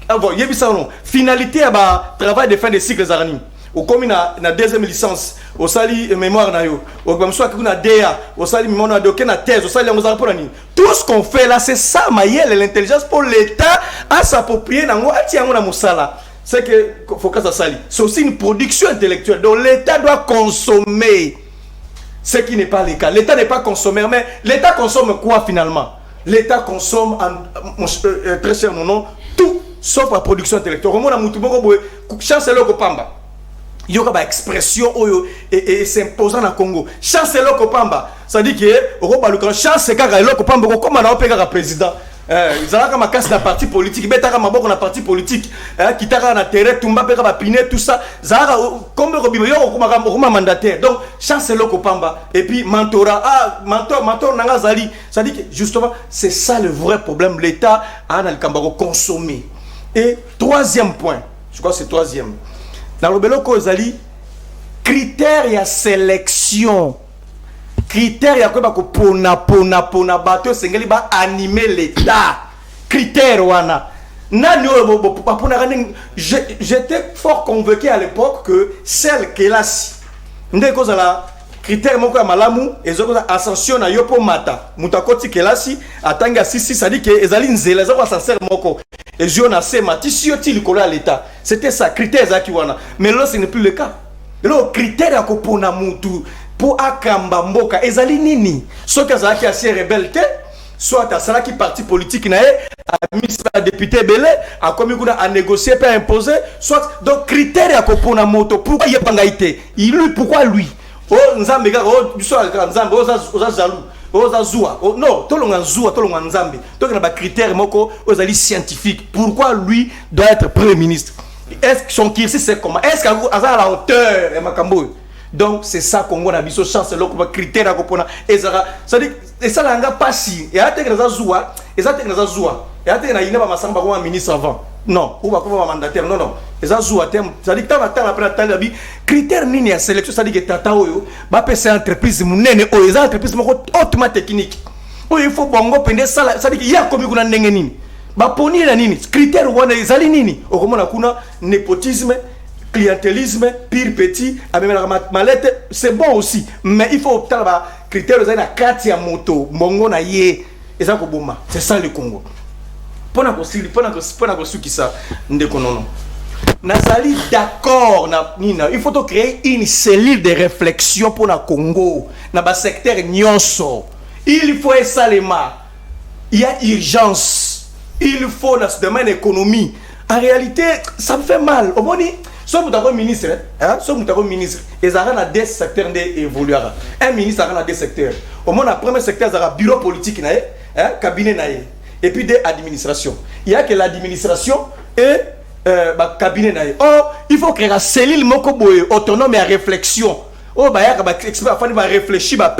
Il y a ça non. Finalité à travail de fin de cycle zarani. Au comme na deuxième licence, au sali mémoire na yo, au comme soit qu'on a DA, au sali mémoire na doké na thèse, au sali on a pour ni. Tout ce qu'on fait là, c'est ça maïel l'intelligence pour l'État à s'approprier nango ati yango na musala. C'est que faut que ça sali. C'est aussi une production intellectuelle. Donc l'État doit consommer. Ce qui n'est pas le cas. L'État n'est pas consommeur, mais l'État consomme quoi finalement? L'État consomme, très cher non, tout sauf la production intellectuelle. Comment on a chancelier Kopamba. Il y aura une expression et s'imposant dans le Congo. Chancelier Kopamba, ça dit que le chancelier Kopamba, comment on a opéré le président? Ils ont ma casse de parti politique, mais t'as ma boque na parti politique, qui t'a na terre, tumba pera ba piné tout ça. Zara comme Robimo yo comme mandataire. Donc chancelier Kopamba et puis mentorat, mentor nanga zali. Ça dit que justement c'est ça le vrai problème. L'État a dans le Kambaro consommé. Et troisième point, je crois que c'est troisième. Dans le Beloko zali critères et sélection. Critères ya quoi pona bateau sengeli ba animer l'État. Critères wana. J'étais fort convaincu à l'époque que celle qui est là ndeko la critère moko ya malamu ezoko ascension na yopo mata mutakoti kelasi atanga sisi ça dit que ezali nzela ezoko ascenseur moko et je na sema tisioti likolo à l'État. C'était ça critère za kiwana. Mais là ce n'est plus le cas. Le critère ya ko pona mutu pour akamba mboka ezali nini soki azalaki assez rebelle te soit asalaki parti politique na ye a mis sa député belé a commis kuna a négocier peut imposer soit donc critère ya kopona moto pourquoi il panga ité il pourquoi lui oh nzambe ga oh biso nzambe oza jaloux oza zua oh non tolonga zua tolonga nzambe donc na ba critère moko ozali scientifique pourquoi lui doit être premier ministre est-ce que son kirsi c'est comment est-ce qu'à à la hauteur et makambo. Donc c'est ça qu'on a besoin chance le critère à kopona ezara ça dit et ça langa passi et até que ça zoua et ça te ça zoua et até na ina ba masamba comme ministre avant non ou ba comme mandataire non et ça zoua terme ça dit que tant après tant bi critère nini ya sélection ça dit que tata oyo ba pese entreprise munene o les entreprises moko hautement technique o il faut bongo pende ça ça dit que ya komi kuna ndenge nini ba poni na nini critère wana ezali nini o komona kuna népotisme clientélisme, pire petit, malette, c'est bon aussi. Mais il faut obtenir les critères de la carte à moto, mongo na ye, et ça c'est ça le Congo. Pour ceux qui ça, non. Nazali d'accord, il faut créer une cellule de réflexion pour le Congo, dans le secteur nyonso. Il faut ça les mains. Il y a urgence. Il faut dans ce domaine économie. En réalité, ça me fait mal. Au moins, soit vous avez un ministre, soit vous avez un ministre, et ça a des secteurs d'évoluer. Un ministre a des secteurs. Au moins, le premier secteur, c'est le bureau politique, cabinet, et puis des administrations. Il y a que l'administration et le cabinet. Or, il faut créer une cellule autonome et à réflexion. Oh, il y a des experts qui vont réfléchir,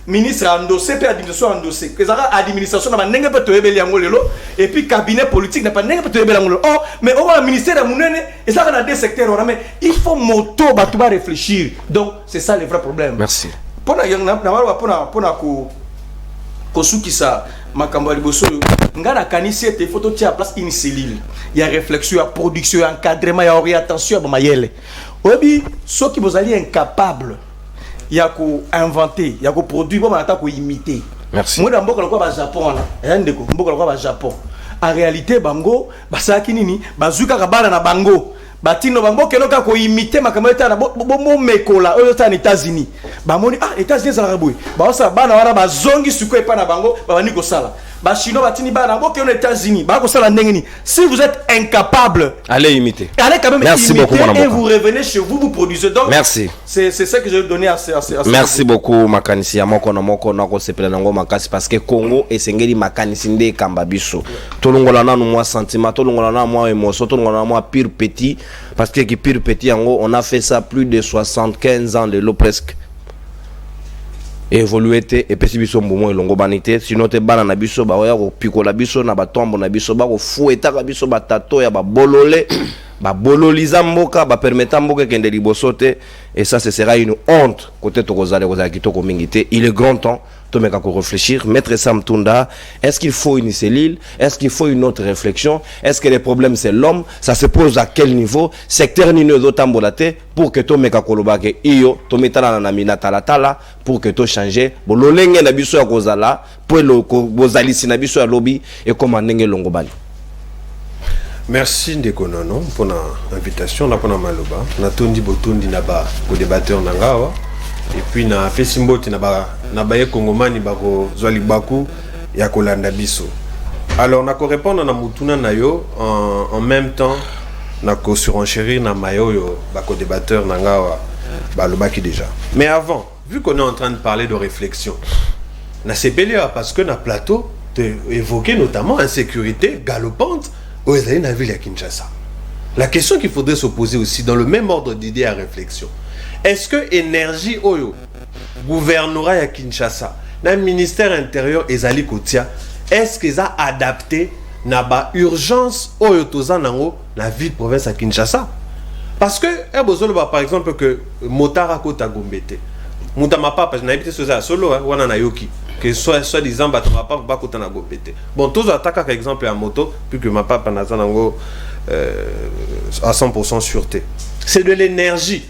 ministre endossé, puis administration endossé. Que ça administration n'a pas n'engue pas te et puis cabinet politique n'a pas n'engue pas te oh, mais au ministère de Mounene, et ça dans des secteurs, mais il faut moto batuba réfléchir. Donc c'est ça le vrai problème. Merci. Pour kosuki ça makambo liboso ngana kanisi te photo tia place une cellule. Il y a réflexion, il y a production, il y a encadrement, il y a orientation à mayele. Obi ceux qui vous allez incapable il y a qu'à inventer, il y a qu'à produire, il y a qu'à imiter. Merci. Moi, dans le Japon, Japon. En réalité, bango, basaki nini, bazuka kabana na bango. Batino bango keloka ko imiter makameta na bomo mekola aux États-Unis. Bamoni États-Unis ça raboué. Ba ça bana wana bazongi suko epa na bango, bani ko sala. Ba chino batini bana bango ke aux États-Unis, ba ko sala ndengeni. Si vous êtes incapable, allez imiter. Allez quand même merci imiter beaucoup, et vous revenez chez vous, vous produisez. Donc merci. C'est ça que je vais donner à merci beaucoup makanisi ya moko na ko sepela nango makasi parce que Congo esengeli makanisi nde kamba biso. Tolongola nanu moi sentiment, tolongola na moi émotion, tolongola na moi pire petit. Parce que pire petit on a fait ça plus de 75 ans de l'eau presque évolué et puis biso mbomo elongo banité sinon te bana na biso ba oya ko pikola biso na batombo na biso ba ko fueta ka biso batato ya ba bololé ba bololiza mboka ba permettre mboka kende liboso te et ça ce sera une honte côté tokozale kozala kitoko mingité. Il est grand temps de réfléchir. Maître Sam Tunda, est-ce qu'il faut une cellule? Est-ce qu'il faut une autre réflexion? Est-ce que le problème c'est l'homme? Ça se pose à quel niveau? Secteur nino d'otambolate pour que to meka kolobake iyo to metala na mina tala pour que to changer bololenge na biso ya kozala pour le bozalisi na biso ya lobby et comment ndenge longobani. Merci Ndeko Nono pour l'invitation, pour la maloba. Na tondi botondi na ba ko débatteur nangawa et puis na Fesimboti na baye Kongomani bako zwali baku ya kolanda biso. Alors na ko répondre na mutuna na yo en même temps na ko surenchérir na mayo yo bako débatteur na ngawa balobaki déjà. Mais avant, vu qu'on est en train de parler de réflexion, na CPLA parce que na plateau évoqué notamment insécurité galopante aux États-Unis la ville à Kinshasa. La question qu'il faudrait se poser aussi dans le même ordre d'idée à réflexion, est-ce que énergie oyo gouvernera à Kinshasa, le ministère intérieur ezali kotia, est-ce qu'ils ont adapté na ba urgence oyo toza nango la ville province à Kinshasa? Parce que par exemple que motara kota gombete mutama papa na habité soza solo wana na yoki que soit disant batama papa ba kota na gombete. Bon tous attaquent par exemple à moto puis que ma papa na zanango à 100% sûreté. C'est de l'énergie.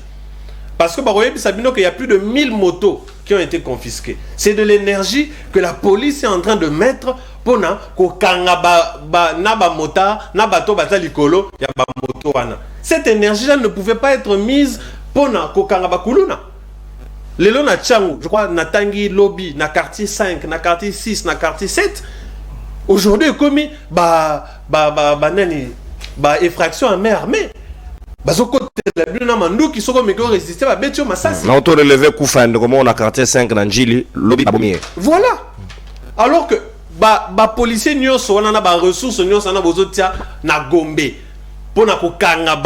Parce que il y a plus de 1000 motos qui ont été confisquées. C'est de l'énergie que la police est en train de mettre pour na mota na bato batalikolo ya ba moto wana. Cette énergie-là ne pouvait pas être mise pour na kokanga kuluna. Lelo na Tchangu, je crois na Tangi Lobby, na quartier 5, na quartier 6, na quartier 7. Aujourd'hui comme effraction à main armée. On relevé Koufan, comment on a quartier 5 dans Njili, lobby Abomie. Voilà. Alors que policiers n'y sont pas ressources n'y sont pas na Gombe pour na kokanga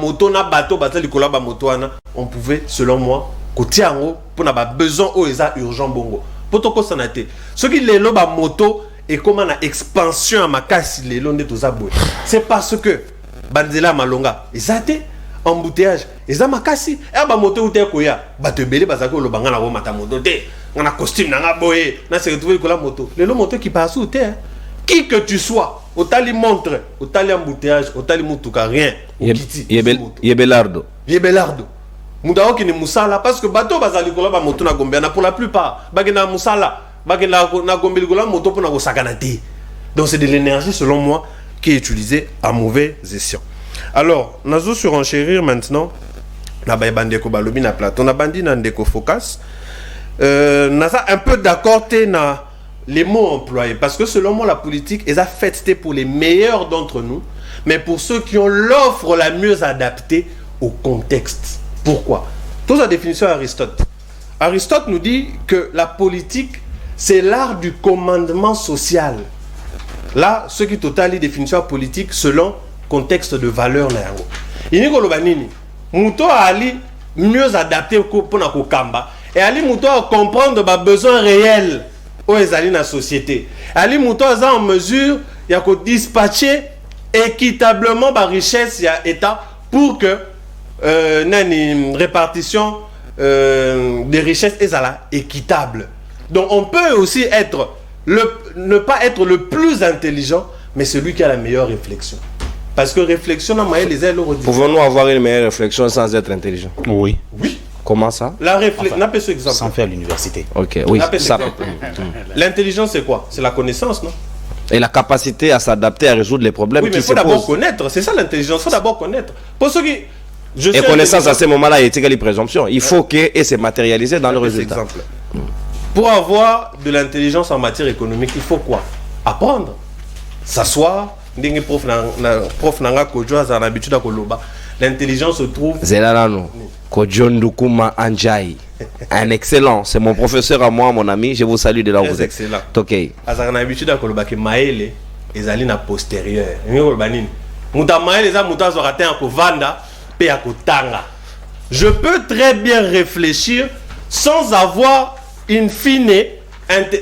moto na bateau batali kola ba moto ana, on pouvait selon moi côté ango pour na besoin au urgent bongo. Pour to ko sanate. Ce qui les loba moto et comment na expansion à makasi les londe to zabwe. C'est parce que Banzela Malonga, ezate embouteillage, ezama makasi, e ba moto ou te koya, ba te belé bazako lo banga na ko mata moto te, na costume na boye, na se retrouver ko la moto. Le moto qui passe ou te, qui que tu sois, au tali montre, au tali embouteillage, au tali mutuka rien, au kiti. Yebelardo. Yebelardo. Mudao ki ni musala parce que bato bazali ko la ba moto na Gombe na pour la plupart, bagena musala, bagena na Gombe ko la moto pour na ko sakana te. Donc c'est de l'énergie selon moi qui est utilisé à mauvais escient. Alors, nous allons surenchérir maintenant. On a bandi na plateau, on a bandi na ndeko focus. On a un peu d'accord na les mots employés parce que selon moi la politique est faite pour les meilleurs d'entre nous, mais pour ceux qui ont l'offre la mieux adaptée au contexte. Pourquoi? Toute la définition d'Aristote. Aristote nous dit que la politique c'est l'art du commandement social. Là, ce qui totalise la définition politique selon contexte de valeur. Il y a Mouto Ali mieux adapté pour la Kamba. Et Ali Mouto comprendre les besoins réels dans la société. Ali Mouto est en mesure de dispatcher équitablement la richesse de l'État pour que une répartition des richesses soit équitable. Donc on peut aussi être ne pas être le plus intelligent, mais celui qui a la meilleure réflexion. Parce que réflexion, pouvons-nous avoir une meilleure réflexion sans être intelligent? Oui. Oui. Comment ça? La réflexion, exemple. Sans faire l'université. Ok, oui. L'intelligence, c'est quoi? C'est la connaissance, non? Et la capacité à s'adapter, à résoudre les problèmes qui se posent. Oui, mais il faut d'abord connaître. C'est ça l'intelligence. Il faut d'abord connaître. Pour ceux qui... Et connaissance à ce moment-là est égale présomption. Il faut qu'elle se matérialise dans le résultat. Exemple. Pour avoir de l'intelligence en matière économique, il faut quoi? Apprendre. S'asseoir. L'intelligence se trouve... Zelalano. Kodjondukuma Anjai. Un excellent. C'est mon professeur à moi, mon ami. Je vous salue de là où vous êtes. Excellent. Ok. Je peux très bien réfléchir sans avoir in fine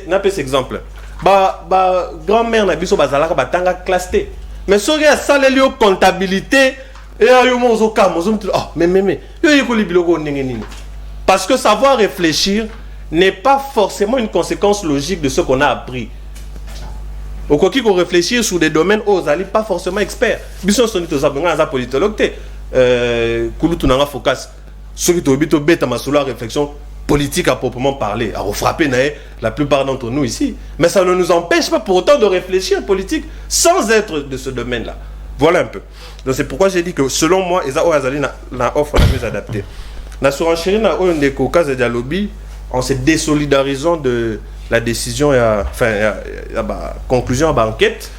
n'a pas exemple grand-mère na biso bazalaka batanga classe T mais soki ya saleli yo comptabilité et yo mozo kam mozo mtu mais yo yekoli biloko ndenge nini parce que savoir réfléchir n'est pas forcément une conséquence logique de ce qu'on a appris. Au quoi qu'on réfléchir sur des domaines où vous n'allez pas forcément expert biso soni to zabanga za politologue te kulutu nanga focus soki to bito beta masula réflexion politique à proprement parler, à frapper la plupart d'entre nous ici. Mais ça ne nous empêche pas pour autant de réfléchir politique sans être de ce domaine-là. Voilà un peu. Donc c'est pourquoi j'ai dit que selon moi, Eza Oazali n'a offre la mieux adaptée. na surenchéri na oyo ndeko kaza dia lobby en se désolidarisant de la décision conclusion à enquête.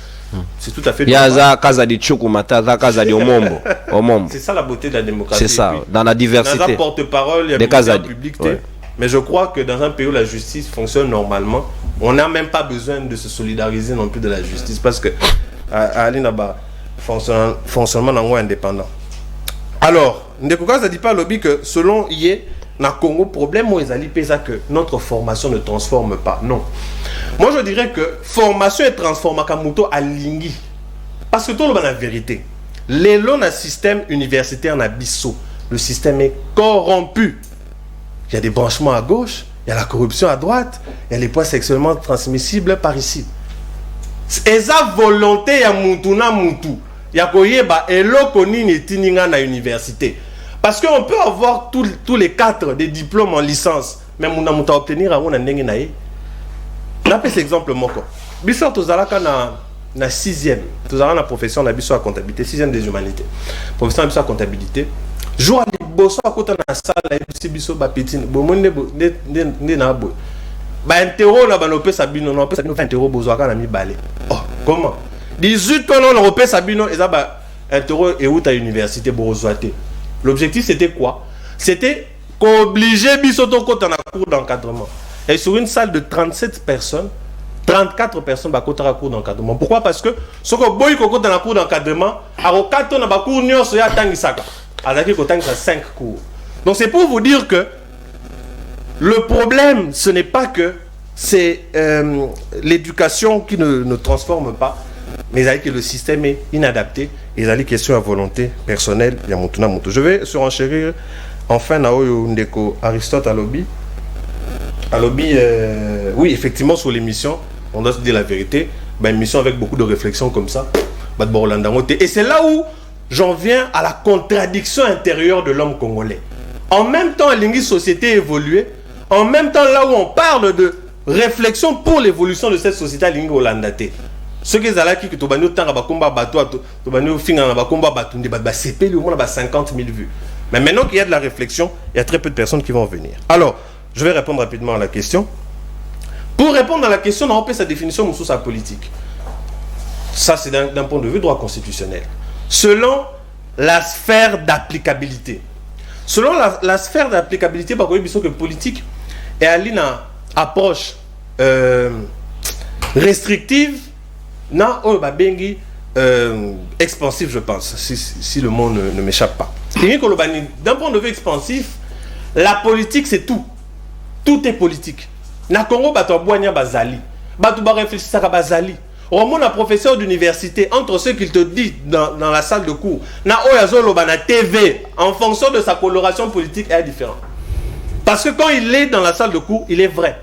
C'est tout à fait normal. Kaza di Chukumata, kaza di Omombo. C'est ça la beauté de la démocratie. C'est ça, dans la diversité. Dans un porte-parole, il y a des publics. Ouais. Mais je crois que dans un pays où la justice fonctionne normalement, on n'a même pas besoin de se solidariser non plus de la justice parce que Alina ba fonctionnement indépendant. Alors, ndeko kaza dit pas lobby que selon Yé na Congo, problème où ils allaient penser que notre formation ne transforme pas. Non. Moi, je dirais que formation et transformation à Lingui. Parce que tout le monde a la vérité. Les lois d'un système universitaire n'a bisso. Le système est corrompu. Il y a des branchements à gauche, il y a la corruption à droite, il y a les points sexuellement transmissibles par ici. Et ça, volonté, il y a mutuna mutu. Il y a koyeba eloko nini tininga na université. Parce qu'on peut avoir tous les 4 des diplômes en licence, mais on a obtenir à un ndenge nae. On fait cet exemple moko. Bissor tozalaka na 6e, tozalaka na profession na biso à comptabilité, 6e des humanités. Profession na biso à comptabilité. Jour à bosso à côté na salle et biso ba petit bo monde ne na bo. Ba interro na ba no pesa bino no pesa bino 20 € bozo aka na mi balé. Oh, comment 18 ans on repère Sabino et ça bah interro et où ta université bozoaté. L'objectif c'était quoi? C'était qu'obliger bisoto côté na cours d'encadrement. Et sur une salle de 37 personnes, 34 personnes ba côté na cours d'encadrement. Pourquoi? Parce que ce que boy côté dans la cours d'encadrement, à 4 na ba cours nyonso ya tangisaka. Azaki ko tangisa 5 cours. Donc c'est pour vous dire que le problème ce n'est pas que c'est l'éducation qui ne transforme pas, mais avec que le système est inadapté. Et il question à volonté personnelle. Je vais surenchérir enfin Naoyo Ndeko Aristote à lobby. À lobby, oui, effectivement, sur l'émission, on doit se dire la vérité. Ben, une émission avec beaucoup de réflexions comme ça. Et c'est là où j'en viens à la contradiction intérieure de l'homme congolais. En même temps, la société évoluée. En même temps, là où on parle de réflexion pour l'évolution de cette société à l'Ingo Hollandate. Ce qui est là, qui est au banio temps à combat bateau, au banio fin à combat bateau, des bas CP, le monde a 50 000 vues. Mais maintenant qu'il y a de la réflexion, il y a très peu de personnes qui vont venir. Alors, je vais répondre rapidement à la question. Pour répondre à la question, on peut sa définition sous sa politique. Ça, c'est d'un point de vue droit constitutionnel. Selon la sphère d'applicabilité. Selon la sphère d'applicabilité, par exemple, que politique et à une approche restrictive, non, expansif, je pense, si le mot ne m'échappe pas. D'un point de vue expansif, la politique c'est tout. Tout est politique. Na Congo, bato boigna bazali. Bato ba réfléchir à bazali. Au moins, un professeur d'université, entre ceux qu'il te dit dans la salle de cours, na oyazolo na TV, en fonction de sa coloration politique, est différent. Parce que quand il est dans la salle de cours, il est vrai.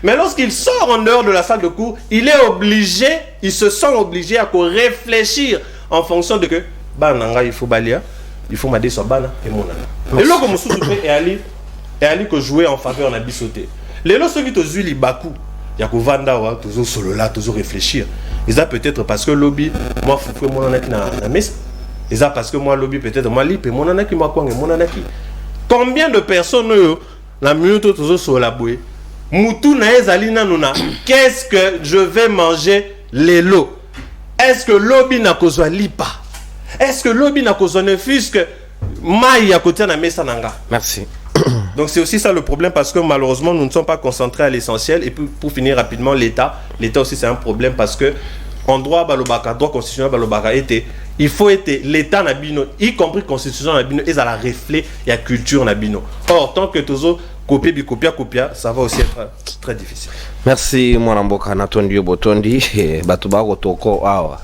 Mais lorsqu'il sort en dehors de la salle de cours, il est obligé, il se sent obligé à réfléchir en fonction de que, il faut balia, il faut m'aider sur bana et mon ana. Et là, comme sous et Ali que jouer en faveur de bisoté. Les lots ceux qui te zuili bakou, il y a que vanda wa toujours solo là, toujours réfléchir. Et ça peut-être parce que lobby, moi fou mon ana qui na messe. Et ça parce que moi lobby peut-être moi lipe mon ana qui moi kwang mon ana qui. Combien de personnes la minute toujours sur la bouée. Moutou na ezalina nuna. Qu'est-ce que je vais manger les lots? Est-ce que lobby na kozwa lipa? Est-ce que lobby na kozwa ne fût que maï à côté na messa nanga? Merci. Donc c'est aussi ça le problème parce que malheureusement nous ne sommes pas concentrés à l'essentiel. Et pour finir rapidement, l'État aussi c'est un problème parce que en droit balobaka, droit constitutionnel balobaka était, il faut être l'État nabino, y compris constitution nabino, et à la reflet et la culture nabino. Or tant que toujours copier copia, ça va aussi être très difficile. Merci Mwanamboka Natondi Botondi Batuba Otoko awa.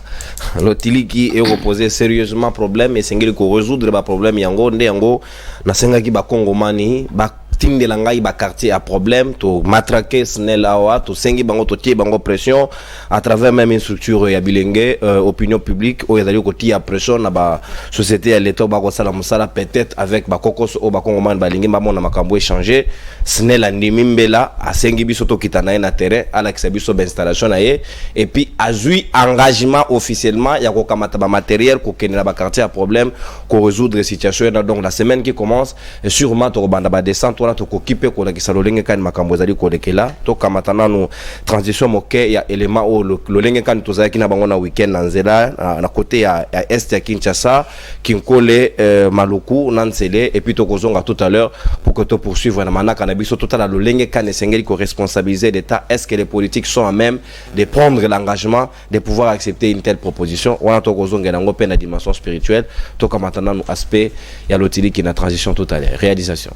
Lotiliki est reposé sérieusement problème et sengeli ko résoudre ba problème yango nde yango na sengaki ba kongomani ba tindela ngai ba quartier à problème to matraquer SNEL awa to sengi bango to tie bango pression à travers même une structure ya bilenge opinion publique o ezali ko tia pression na ba société ya l'état ba ko sala musala peut-être avec ba kokos o ba kongomane ba lingi ba mona makambo échanger SNEL andimi mbela asengi biso to kitana na terrain ala kisabiso ba installation na ye et puis azui engagement officiellement ya ko kamata ba matériel ko kenela ba quartier à problème ko résoudre situation donc la semaine qui commence et sûrement to banda ba descente to kokipe ko la kisalolenge kan makambo ezali ko lekela to kamatana no transition moke ya élément o lolenge kan to zaki na bango na weekend na nzela na côté ya est ya Kinshasa Kinkole Maluku Nansele et puis to kozonga tout à l'heure pour que to poursuivre na manaka na biso total la lolenge kan esengeli ko responsabiliser l'état. Est-ce que les politiques sont à même de prendre l'engagement de pouvoir accepter une telle proposition ou to kozonga na ngope na dimension spirituelle to kamatana no aspect ya lotili qui na transition totale réalisation.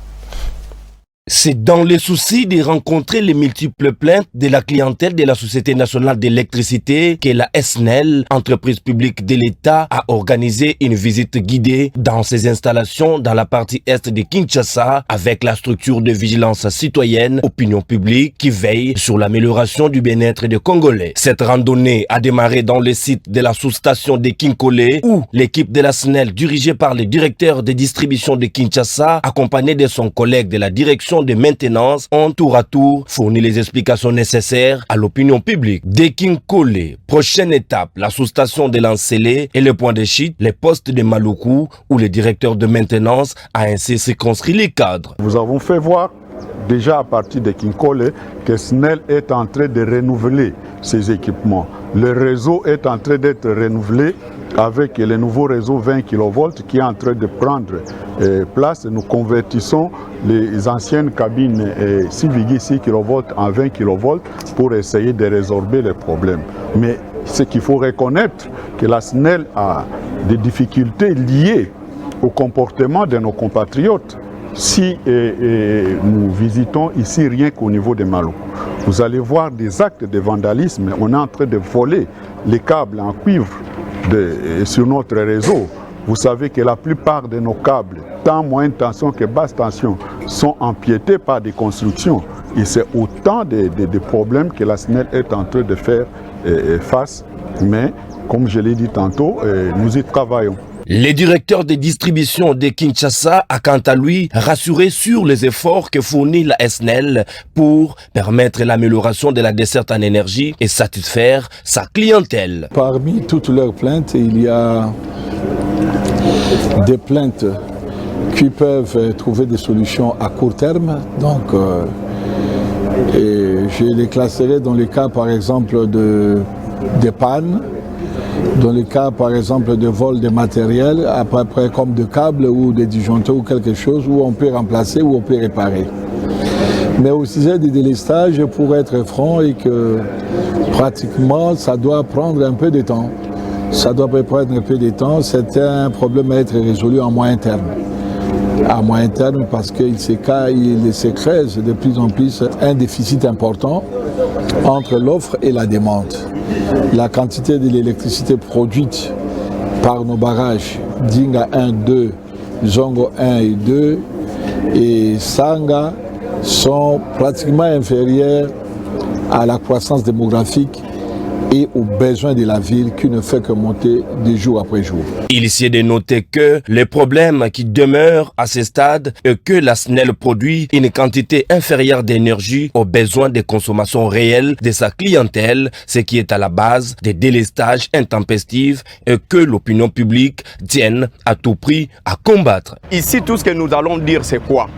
C'est dans le souci de rencontrer les multiples plaintes de la clientèle de la Société nationale d'électricité que la SNEL, entreprise publique de l'État, a organisé une visite guidée dans ses installations dans la partie est de Kinshasa avec la structure de vigilance citoyenne, opinion publique, qui veille sur l'amélioration du bien-être des Congolais. Cette randonnée a démarré dans le site de la sous-station de Kinkole où l'équipe de la SNEL, dirigée par le directeur de distribution de Kinshasa, accompagné de son collègue de la direction de maintenance, ont tour à tour fourni les explications nécessaires à l'opinion publique. De Kinkole, prochaine étape, la sous-station de Lansele et le point de chute, les postes de Maluku où le directeur de maintenance a ainsi circonscrit les cadres. Nous avons fait voir déjà à partir de Kinkole que SNEL est en train de renouveler ses équipements. Le réseau est en train d'être renouvelé avec le nouveau réseau 20 kV qui est en train de prendre place. Nous convertissons les anciennes cabines 6 kV en 20 kV pour essayer de résorber les problèmes. Mais ce qu'il faut reconnaître, que la SNEL a des difficultés liées au comportement de nos compatriotes. Si nous visitons ici rien qu'au niveau de Maluku, vous allez voir des actes de vandalisme. On est en train de voler les câbles en cuivre sur notre réseau. Vous savez que la plupart de nos câbles, tant moyenne tension que basse tension, sont empiétés par des constructions. Et c'est autant de problèmes que la SNEL est en train de faire face. Mais, comme je l'ai dit tantôt, nous y travaillons. Le directeur de distribution de Kinshasa a quant à lui rassuré sur les efforts que fournit la SNEL pour permettre l'amélioration de la desserte en énergie et satisfaire sa clientèle. Parmi toutes leurs plaintes, il y a des plaintes qui peuvent trouver des solutions à court terme. Donc, je les classerai dans le cas par exemple de pannes. Dans le cas, par exemple, de vol de matériel, à peu près comme de câbles ou de disjoncteurs ou quelque chose où on peut remplacer ou on peut réparer. Mais au sujet du délestage, pour être franc, et que pratiquement, ça doit prendre un peu de temps. Ça doit prendre un peu de temps. C'est un problème à être résolu en moyen terme. À moyen terme, parce qu'il se creuse de plus en plus un déficit important entre l'offre et la demande. La quantité de l'électricité produite par nos barrages, Dinga 1, 2, Zongo 1 et 2 et Sanga sont pratiquement inférieurs à la croissance démographique et aux besoins de la ville qui ne fait que monter de jour après jour. Il s'y est de noter que le problème qui demeure à ce stade est que la SNEL produit une quantité inférieure d'énergie aux besoins de consommation réelle de sa clientèle, ce qui est à la base des délestages intempestifs et que l'opinion publique tienne à tout prix à combattre. Ici, tout ce que nous allons dire, c'est quoi?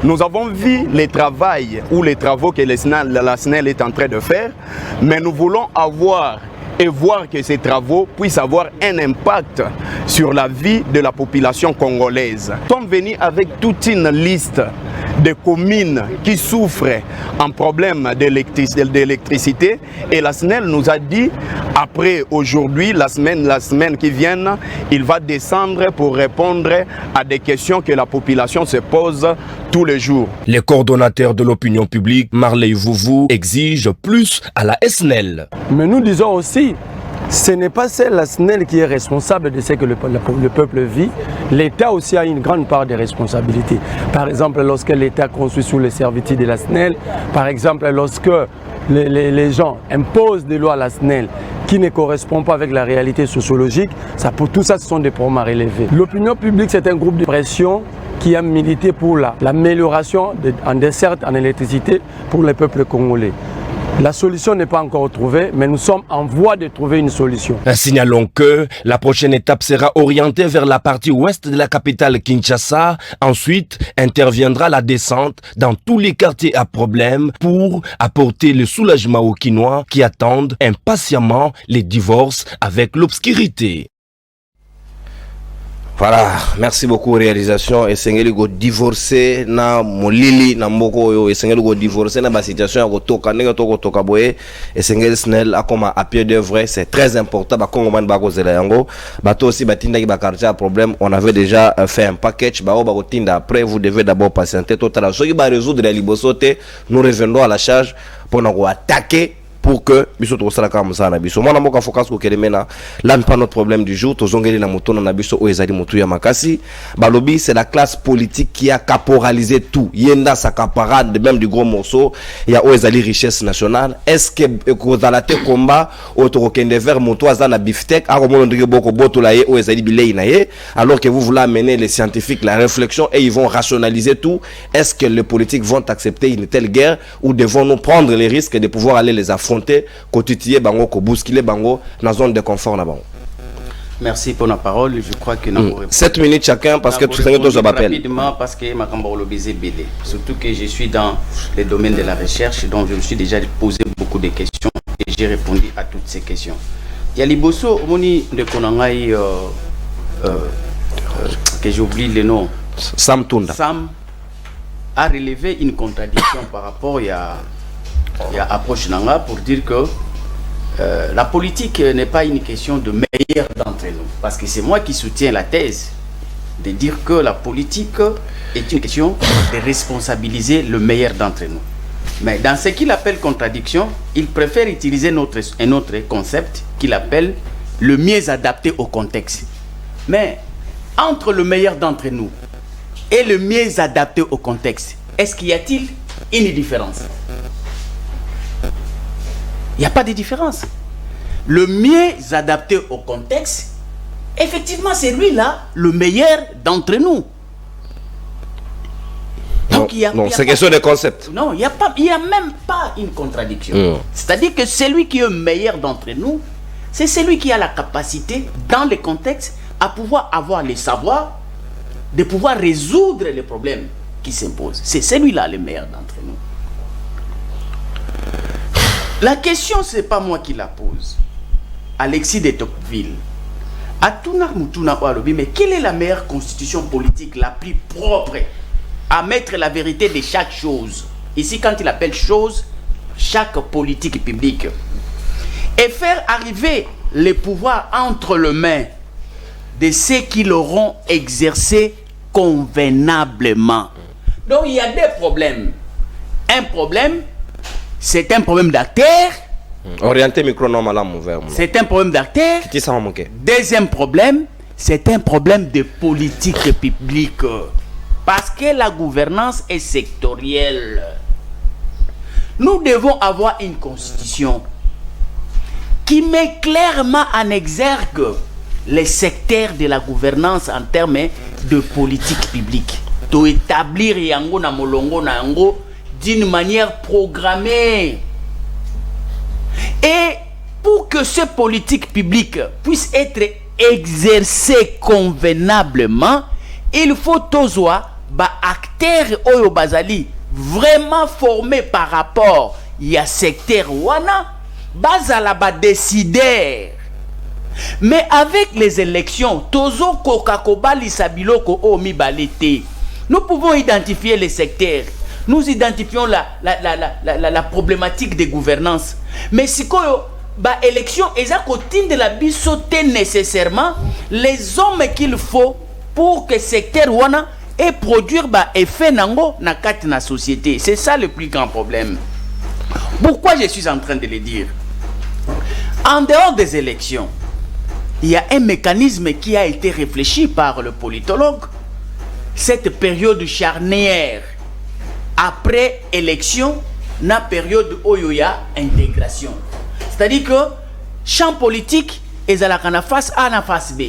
Nous avons vu les travaux que la SNEL est en train de faire, mais nous voulons avoir et voir que ces travaux puissent avoir un impact sur la vie de la population congolaise. Nous sommes venus avec toute une liste de communes qui souffrent en problème d'électricité et la SNEL nous a dit, après aujourd'hui, la semaine qui vient, il va descendre pour répondre à des questions que la population se pose tous les jours. Les coordonnateurs de l'opinion publique, Marley Vouvou, exigent plus à la SNEL. Mais nous disons aussi Ce n'est pas seul la SNEL qui est responsable de ce que le peuple vit. L'État aussi a une grande part de responsabilité. Par exemple, lorsque l'État construit sous les servitudes de la SNEL, par exemple, lorsque les gens imposent des lois à la SNEL qui ne correspondent pas avec la réalité sociologique, tout ça, ce sont des problèmes à relever. L'opinion publique, c'est un groupe de pression qui a milité pour l'amélioration en dessert en électricité pour le peuple congolais. La solution n'est pas encore trouvée, mais nous sommes en voie de trouver une solution. Signalons que la prochaine étape sera orientée vers la partie ouest de la capitale Kinshasa. Ensuite, interviendra la descente dans tous les quartiers à problème pour apporter le soulagement aux Kinois qui attendent impatiemment les divorces avec l'obscurité. Voilà, merci beaucoup réalisation. Esengeli go divorcer na molili na mboko yo, esengeli go divorcer na ba situation ya kotoka ndenge to toka boye, esengeli SNEL akoma à pied d'œuvre, c'est très important ba Congo man ba ko zela yango, ba to aussi batinda ki ba quartier à problème, on avait déjà fait un package ba ko tinda, après vous devez d'abord patienter total. So ki ba résoudre la libosote, nous reviendrons à la charge pour nous attaquer pour que biso to sala kama sana biso mwana moka focus ko kelemena là pas notre problème du jour to zongeli na moto na biso o ezali motu ya makasi balobi c'est la classe politique qui a caporalisé tout yenda sa caparade même du gros morceau ya o ezali richesse nationale est-ce que ko zalate combat o to kende vers moto azana biftec a ko mono ndike boko boto la ye o ezali bilei na ye alors que vous voulez amener les scientifiques la réflexion et ils vont rationaliser tout. Est-ce que les politiques vont accepter une telle guerre ou devons-nous prendre les risques de pouvoir aller les affronter kotitiye bango ko bousculer bango dans zone de confort na bango? Merci pour la parole. Je crois que 7 minutes chacun parce que tout ça nous appelle rapidement parce que Makamba Lobizé BD. Surtout que je suis dans le domaine de la recherche, donc je me suis déjà posé beaucoup de questions et j'ai répondu à toutes ces questions. Il y a Liboso Omoni de Konangai que j'oublie le nom. Sam Tunda. Sam a relevé une contradiction par rapport à approche Nanga pour dire que la politique n'est pas une question de meilleur d'entre nous. Parce que c'est moi qui soutiens la thèse de dire que la politique est une question de responsabiliser le meilleur d'entre nous. Mais dans ce qu'il appelle contradiction, il préfère utiliser un autre concept qu'il appelle le mieux adapté au contexte. Mais entre le meilleur d'entre nous et le mieux adapté au contexte, est-ce qu'il y a-t-il une différence? Il n'y a pas de différence. Le mieux adapté au contexte, effectivement, c'est lui-là le meilleur d'entre nous. Donc, non, c'est question de concept. Non, il n'y a même pas une contradiction. C'est-à-dire que celui qui est le meilleur d'entre nous, c'est celui qui a la capacité, dans le contexte, à pouvoir avoir le savoir, de pouvoir résoudre les problèmes qui s'imposent. C'est celui-là le meilleur d'entre nous. La question, ce n'est pas moi qui la pose. Alexis de Tocqueville. Mais quelle est la meilleure constitution politique, la plus propre à mettre la vérité de chaque chose? Ici, quand il appelle chose, chaque politique publique. Et faire arriver les pouvoirs entre les mains de ceux qui l'auront exercé convenablement. Donc, il y a des problèmes. Un problème, c'est un problème d'acteur. Orienté micro normal ouvert. C'est un problème d'acteur. Deuxième problème, c'est un problème de politique publique. Parce que la gouvernance est sectorielle. Nous devons avoir une constitution qui met clairement en exergue les secteurs de la gouvernance en termes de politique publique. To établir yango na molongo na yango d'une manière programmée. Et pour que ce politique publique puisse être exercé convenablement, il faut tous acteurs oyo bazali vraiment formés par rapport à secteur wana bazala ba décider. Mais avec les élections, tozo kokakoba lisabiloko o mibalete. Nous pouvons identifier les secteurs. Nous identifions la problématique de gouvernance. Mais si koyo ba élection eza kotinde la bisote nécessairement les hommes qu'il faut pour que secteur wana et produire ba effet nango na kati na société. C'est ça le plus grand problème. Pourquoi je suis en train de le dire? En dehors des élections, il y a un mécanisme qui a été réfléchi par le politologue. Cette période charnière après élection, na période oyoya intégration. C'est-à-dire que champ politique est à la face A na face B.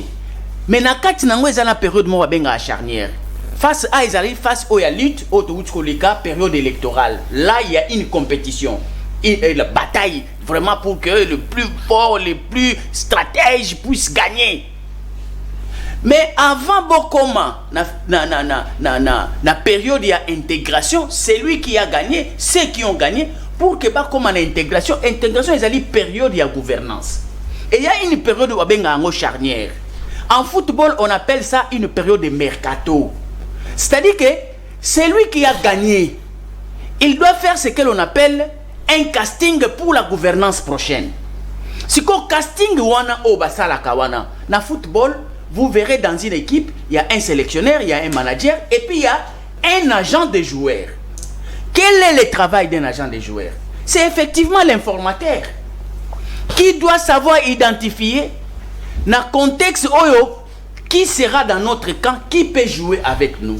Mais na kati nango est à la période mo benga charnière. Face A, ils arrivent face au lutte, au période électorale. Là, il y a une compétition. Et la bataille, vraiment pour que le plus fort, les plus stratèges puissent gagner. Mais avant Bokoma, na période il y a intégration, c'est lui qui a gagné, ceux qui ont gagné, pour que Bokoma na intégration, ils allaient période il y a gouvernance. Et il y a une période où il y a charnière. En football, on appelle ça une période de mercato. C'est-à-dire que celui qui a gagné, il doit faire ce que l'on appelle un casting pour la gouvernance prochaine. Si qu'on casting wana o basala kawana na football, vous verrez dans une équipe, il y a un sélectionneur, il y a un manager et puis il y a un agent de joueurs. Quel est le travail d'un agent de joueurs? C'est effectivement l'informateur qui doit savoir identifier dans le contexte oyo qui sera dans notre camp, qui peut jouer avec nous.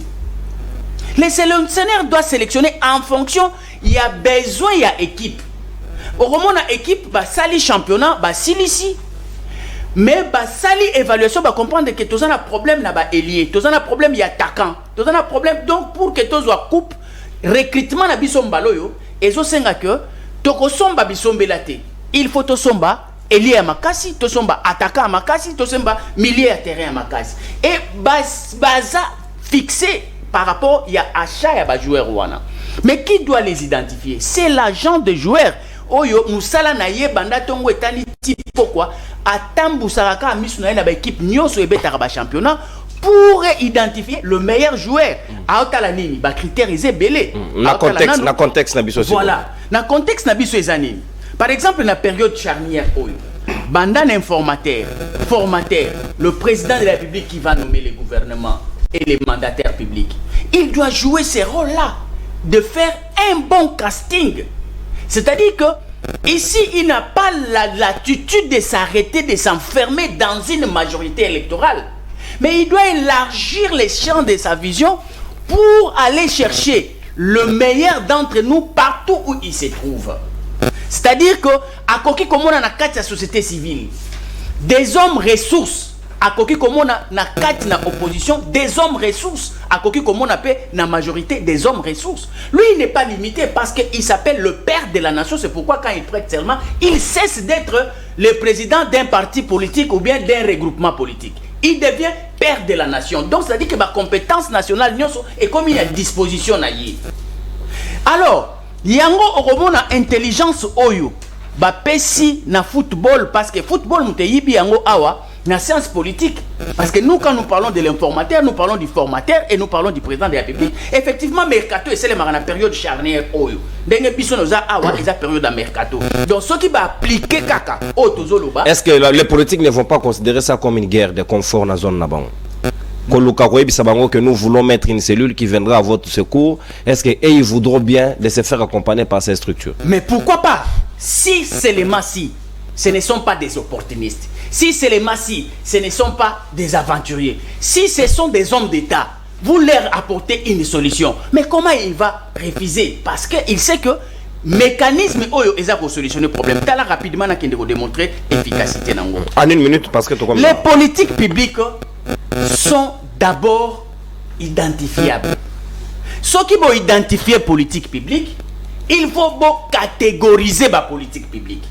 Le sélectionneur doit sélectionner en fonction, il y a besoin, il y a équipe. Au moment où on a équipe, bah sali championnat, bah ici. Mais bah sali évaluation, bah comprendre que tous un problème là bas ailier, tous un problème il y a attaquant, tous un problème donc pour que tous soit coupe recrutement na bisomba loyo, et zo senga que toko somba bisombe laté. Il faut to somba ailier à makasi, to somba attaquant à makasi, to somba milieu à terrain à makasi. Et baza fixé par rapport il y a achat et à joueur wana. Mais qui doit les identifier? C'est l'agent de joueur. Oyo musala na ye banda tongo etani type pourquoi atambu saraka misu na ba équipe nyoso ebeta ba championnat pour identifier le meilleur joueur. Aotala nini ba critériser belé. Na contexte na biso. Voilà, na contexte na biso ezanini. Par exemple na période charnière oyo banda informateur, formateur, le président de la République qui va nommer les gouvernements et les mandataires publics. Il doit jouer ces rôles-là de faire un bon casting. C'est-à-dire que ici, il n'a pas l'attitude de s'arrêter, de s'enfermer dans une majorité électorale. Mais il doit élargir les champs de sa vision pour aller chercher le meilleur d'entre nous partout où il se trouve. C'est-à-dire que, à Koki comme on a la société civile, des hommes ressources, à Koki comme on a na opposition, des hommes ressources, à Koki comme on appelle la majorité des hommes ressources. Lui, il n'est pas limité parce qu'il s'appelle le père de la nation. C'est pourquoi quand il prête serment, il cesse d'être le président d'un parti politique ou bien d'un regroupement politique. Il devient père de la nation. Donc, c'est-à-dire que ma compétence nationale est comme une disposition. Alors, yango oromo na intelligence oyo, ba pesi na football parce que football muteyibi yango awa. La science politique, parce que nous quand nous parlons de l'informateur, nous parlons du formateur et nous parlons du président de la République. Effectivement, mercato c'est la période charnière oyo. Dengue biso noza awa eza période de mercato. Donc ce qui va appliquer kaka au tozoloba. Est-ce que les politiques ne vont pas considérer ça comme une guerre de confort dans la zone là-bas? Que nous voulons mettre une cellule qui viendra à votre secours, est-ce qu'ils voudront bien de se faire accompagner par ces structures? Mais pourquoi pas? Si c'est les massifs, ce ne sont pas des opportunistes. Si c'est les massifs, ce ne sont pas des aventuriers. Si ce sont des hommes d'État, vous leur apportez une solution. Mais comment il va refuser? Parce qu'il sait que mécanisme oyo eza pour solutionner le problème. Tala rapidement n'a qu'à démontrer efficacité nango. En une minute parce que les politiques publiques sont d'abord identifiables. Ceux qui vont identifier politique publique, il faut catégoriser la politique publique.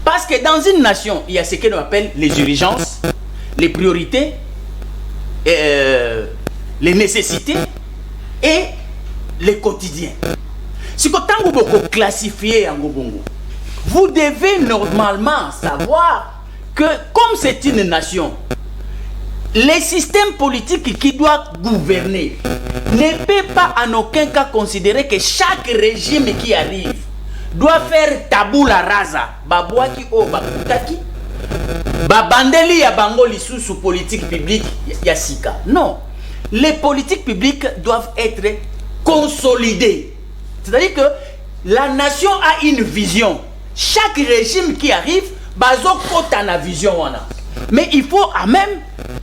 Parce que dans une nation, il y a ce que l'on appelle les urgences, les priorités, les nécessités et les quotidiens. Si vous classifiez en Gobongo, vous devez normalement savoir que comme c'est une nation, les systèmes politiques qui doivent gouverner ne peuvent pas en aucun cas considérer que chaque régime qui arrive doit faire tabula rasa babwaki o bakutaki babandeli ya bango lisusu politique publique ya sika. Non, les politiques publiques doivent être consolidées. C'est-à-dire que la nation a une vision. Chaque régime qui arrive bazokota na vision wana. Mais il faut à même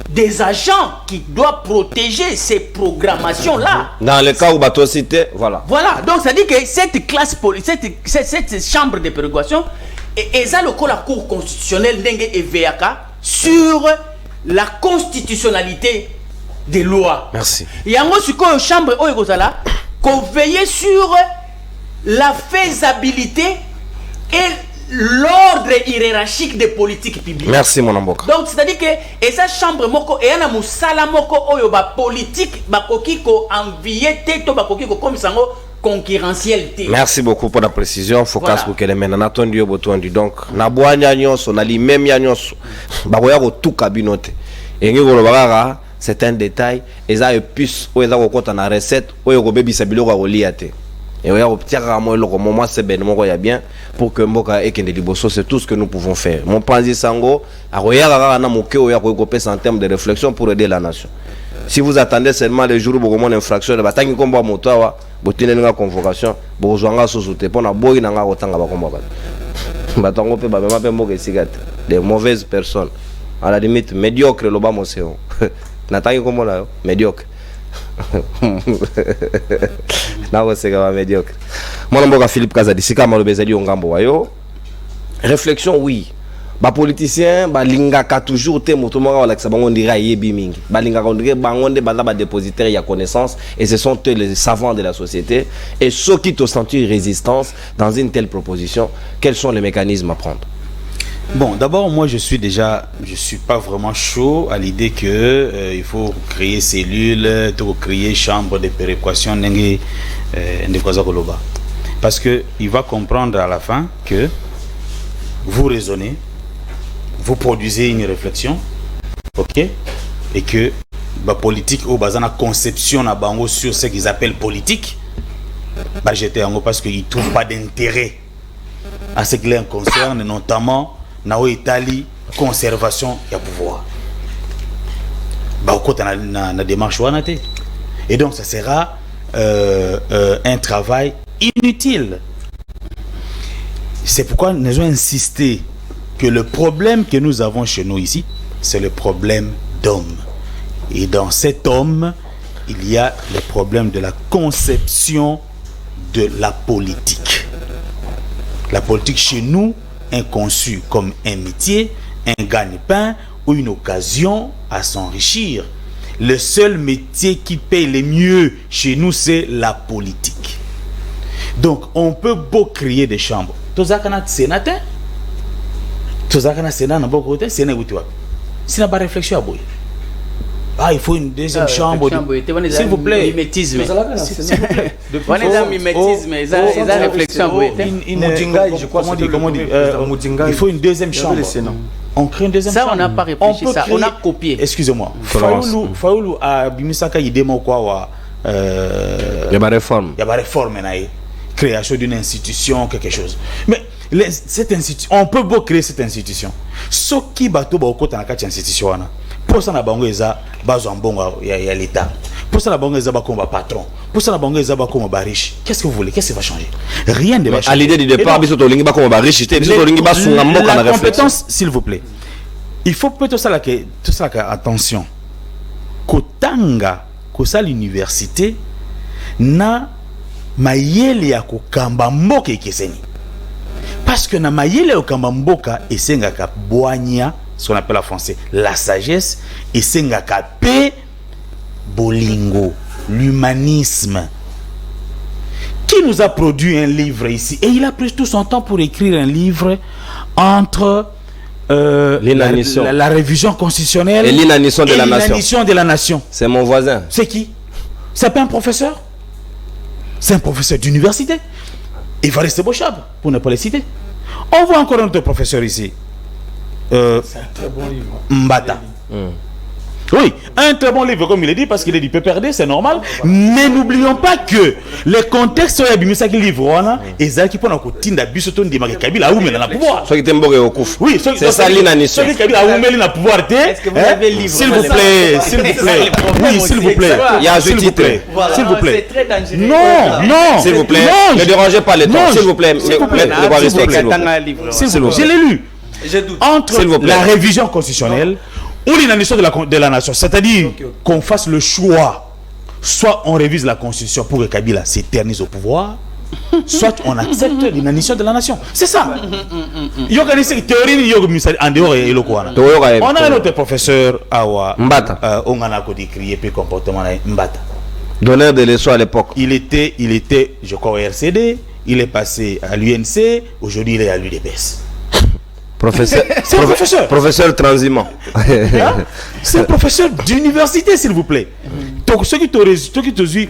des agents qui doivent protéger ces programmations-là. Dans le cas où bateau cité, voilà. Voilà, donc ça dit que cette classe politique, cette chambre de prérogations, et ça le la Cour constitutionnelle Ndenge et VAK sur la constitutionnalité des lois. Merci. Il y a une chambre qu'on veille sur la faisabilité et l'ordre hiérarchique des politiques publiques. Merci mon amboka. Donc c'est-à-dire que et sa chambre moko et na musala moko oyo ba politique ba koki ko envier teto ba koki ko comme sango concurrentiel. Merci beaucoup pour la précision. Focus Voilà. pour que les menaces attendu botondi. Donc na boanya nyonso na li même ya nyonso. Ba koya ko tout cabinote. Et ngi ko bagara c'est un détail et ça est plus ou eza ko kota na recette oyo ko bebisa biloko ko liate. Et oya ko tiaka mo eloko mo moi c'est ben moko ya bien pour que mboka ekende liboso, c'est tout ce que nous pouvons faire. Mon panzi sango akoya kaka na moke oya ko pesa en termes de réflexion pour aider la nation. Si vous attendez seulement les jours où vous avez une infraction, vous avez combat moto, vous avez une convocation, vous avez une société, vous avez une combat. Les mauvaises personnes, à la limite, médiocre, le bas, c'est Nathalie, comment là, médiocre. Là, c'est médiocre. Mon nom est Philippe Kazadi, c'est comme le Bezali Ongambo. Réflexion, oui. Ba politicien ba lingaka toujours te moto moko wala ksa bango ndira yebi mingi ba lingaka ndire bango nde banda ba dépositaire ya connaissance et ce sont eux les savants de la société et ceux qui te sentent résistance dans une telle proposition, quels sont les mécanismes à prendre? Bon, d'abord, moi, je suis pas vraiment chaud à l'idée que il faut créer cellules, créer chambre de péréquation, parce que il va comprendre à la fin que vous raisonnez, vous produisez une réflexion, ok, et que la politique ou la conception na bango sur ce qu'ils appellent politique, bah j'étais en haut parce qu'ils ne trouvent pas d'intérêt à ce qui les concerne, notamment na Italie conservation et pouvoir. Bah au côté na démarche wanate. Et donc ça sera un travail inutile. C'est pourquoi nous avons insisté que le problème que nous avons chez nous ici, c'est le problème d'homme. Et dans cet homme, il y a le problème de la conception de la politique. La politique chez nous est conçue comme un métier, un gagne-pain ou une occasion à s'enrichir. Le seul métier qui paye le mieux chez nous, c'est la politique. Donc, on peut beau créer des chambres. Tozakana sénateur, Tozakana sénat n'a pas côté, c'est n'importe quoi. C'est n'a pas réflexion à boy. Ah, il faut une deuxième chambre. S'il vous plaît. Mimétisme. S'il vous plaît. On est dans mimétisme, ils ont réflexion. Je crois comment dire, il faut une deuxième chambre. On crée une deuxième chambre. Ça, on n'a pas réfléchi, ça, on a copié. Excusez-moi. Faoulou a bimisaka idemo quoi. Il y a une réforme. Il y a une réforme. Création d'une institution, quelque chose. Mais cette institution, on peut beau créer cette institution. Ce qui bateau ba okota na kati institution wana. Pour ça na bango eza bazo mbongo ya l'état. Pour ça na bango eza ba comme patron. Pour ça na bango eza ba comme ba riche. Qu'est-ce que vous voulez? Qu'est-ce qui va changer? Rien ne va changer. À l'idée du départ, biso to lingi ba comme ba riche, biso to lingi ba sunga mboka na réflexion. La compétence, s'il vous plaît. Il faut peut-être ça là que tout ça que attention. Kotanga, kosa l'université na mayele ya kokamba mboka ekeseni. Parce que na mayele ya kokamba mboka esengaka boanya, ce qu'on appelle en français la sagesse, esengaka pe bolingo, l'humanisme. Qui nous a produit un livre ici? Et il a pris tout son temps pour écrire un livre entre la révision constitutionnelle et l'inanition de la nation. C'est mon voisin. C'est qui? C'est pas un professeur? C'est un professeur d'université. Il va rester Bochab, pour ne pas les citer. On voit encore un autre professeur ici. C'est un très bon livre. Mbata. Oui, un très bon livre, comme il est dit, parce qu'il est du PPRD, c'est normal. Mais n'oublions pas que le contexte est bien ça qui livre, et ça qui peut nous tinda bisoton di Kabila ou na pouvoir. Ceux qui t'aiment au couf. Oui, c'est ça l'inanition. Ceux qui Kabila ou na pouvoir. Est-ce que vous avez le livre? S'il vous plaît, s'il vous plaît. Oui, s'il vous plaît. Il y a un titre. S'il vous plaît. C'est très dangereux. Non, non. S'il vous plaît. Ne dérangez pas les temps. S'il vous plaît. S'il vous plaît. Je l'ai lu. entre la révision constitutionnelle ou l'inanition de la nation. C'est-à-dire qu'on fasse le choix. Soit on révise la constitution pour que Kabila s'éternise au pouvoir, soit on accepte l'inanition de la nation. C'est ça. On a un autre professeur, Awa Mbata. On a décrié le comportement de Mbata. Donneur de leçons à l'époque. Il était, je crois, au RCD, il est passé à l'UNC, aujourd'hui il est à l'UDPS. Professeur transhumant. C'est un professeur d'université, s'il vous plaît. Donc, ceux qui te disent.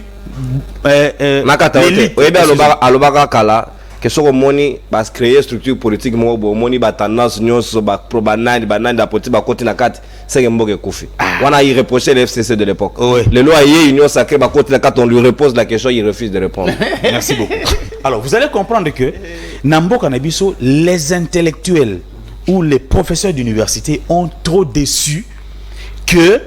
que soko moni bas créer structure politique mo bo moni ba tendance nyonso ba pro banani da politique ba koti na kati c'est mboke kufi wana il reprochait le FCC de l'époque le loi y union sacrée ba koti na kati on lui repose la question il refuse de répondre. Merci beaucoup. Alors vous allez comprendre que Namboka Nabiso, les intellectuels ou les professeurs d'université ont trop déçu que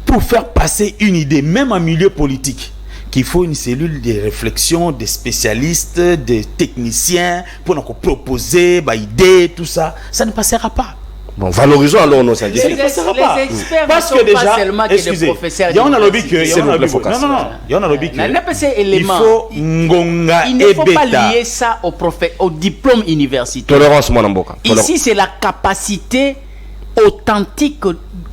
pour faire passer une idée même en milieu politique qu'il faut une cellule de réflexion, des spécialistes, des techniciens pour nous proposer des idées, tout ça, ça ne passera pas. Bon, valorisons alors nos syndicats. Les experts parce que déjà, pas seulement que des professeurs. Il y a un lobby que il faut il ne faut pas lier ça au diplôme universitaire. Tolérance Mwanamboka. Ici, c'est la capacité authentique,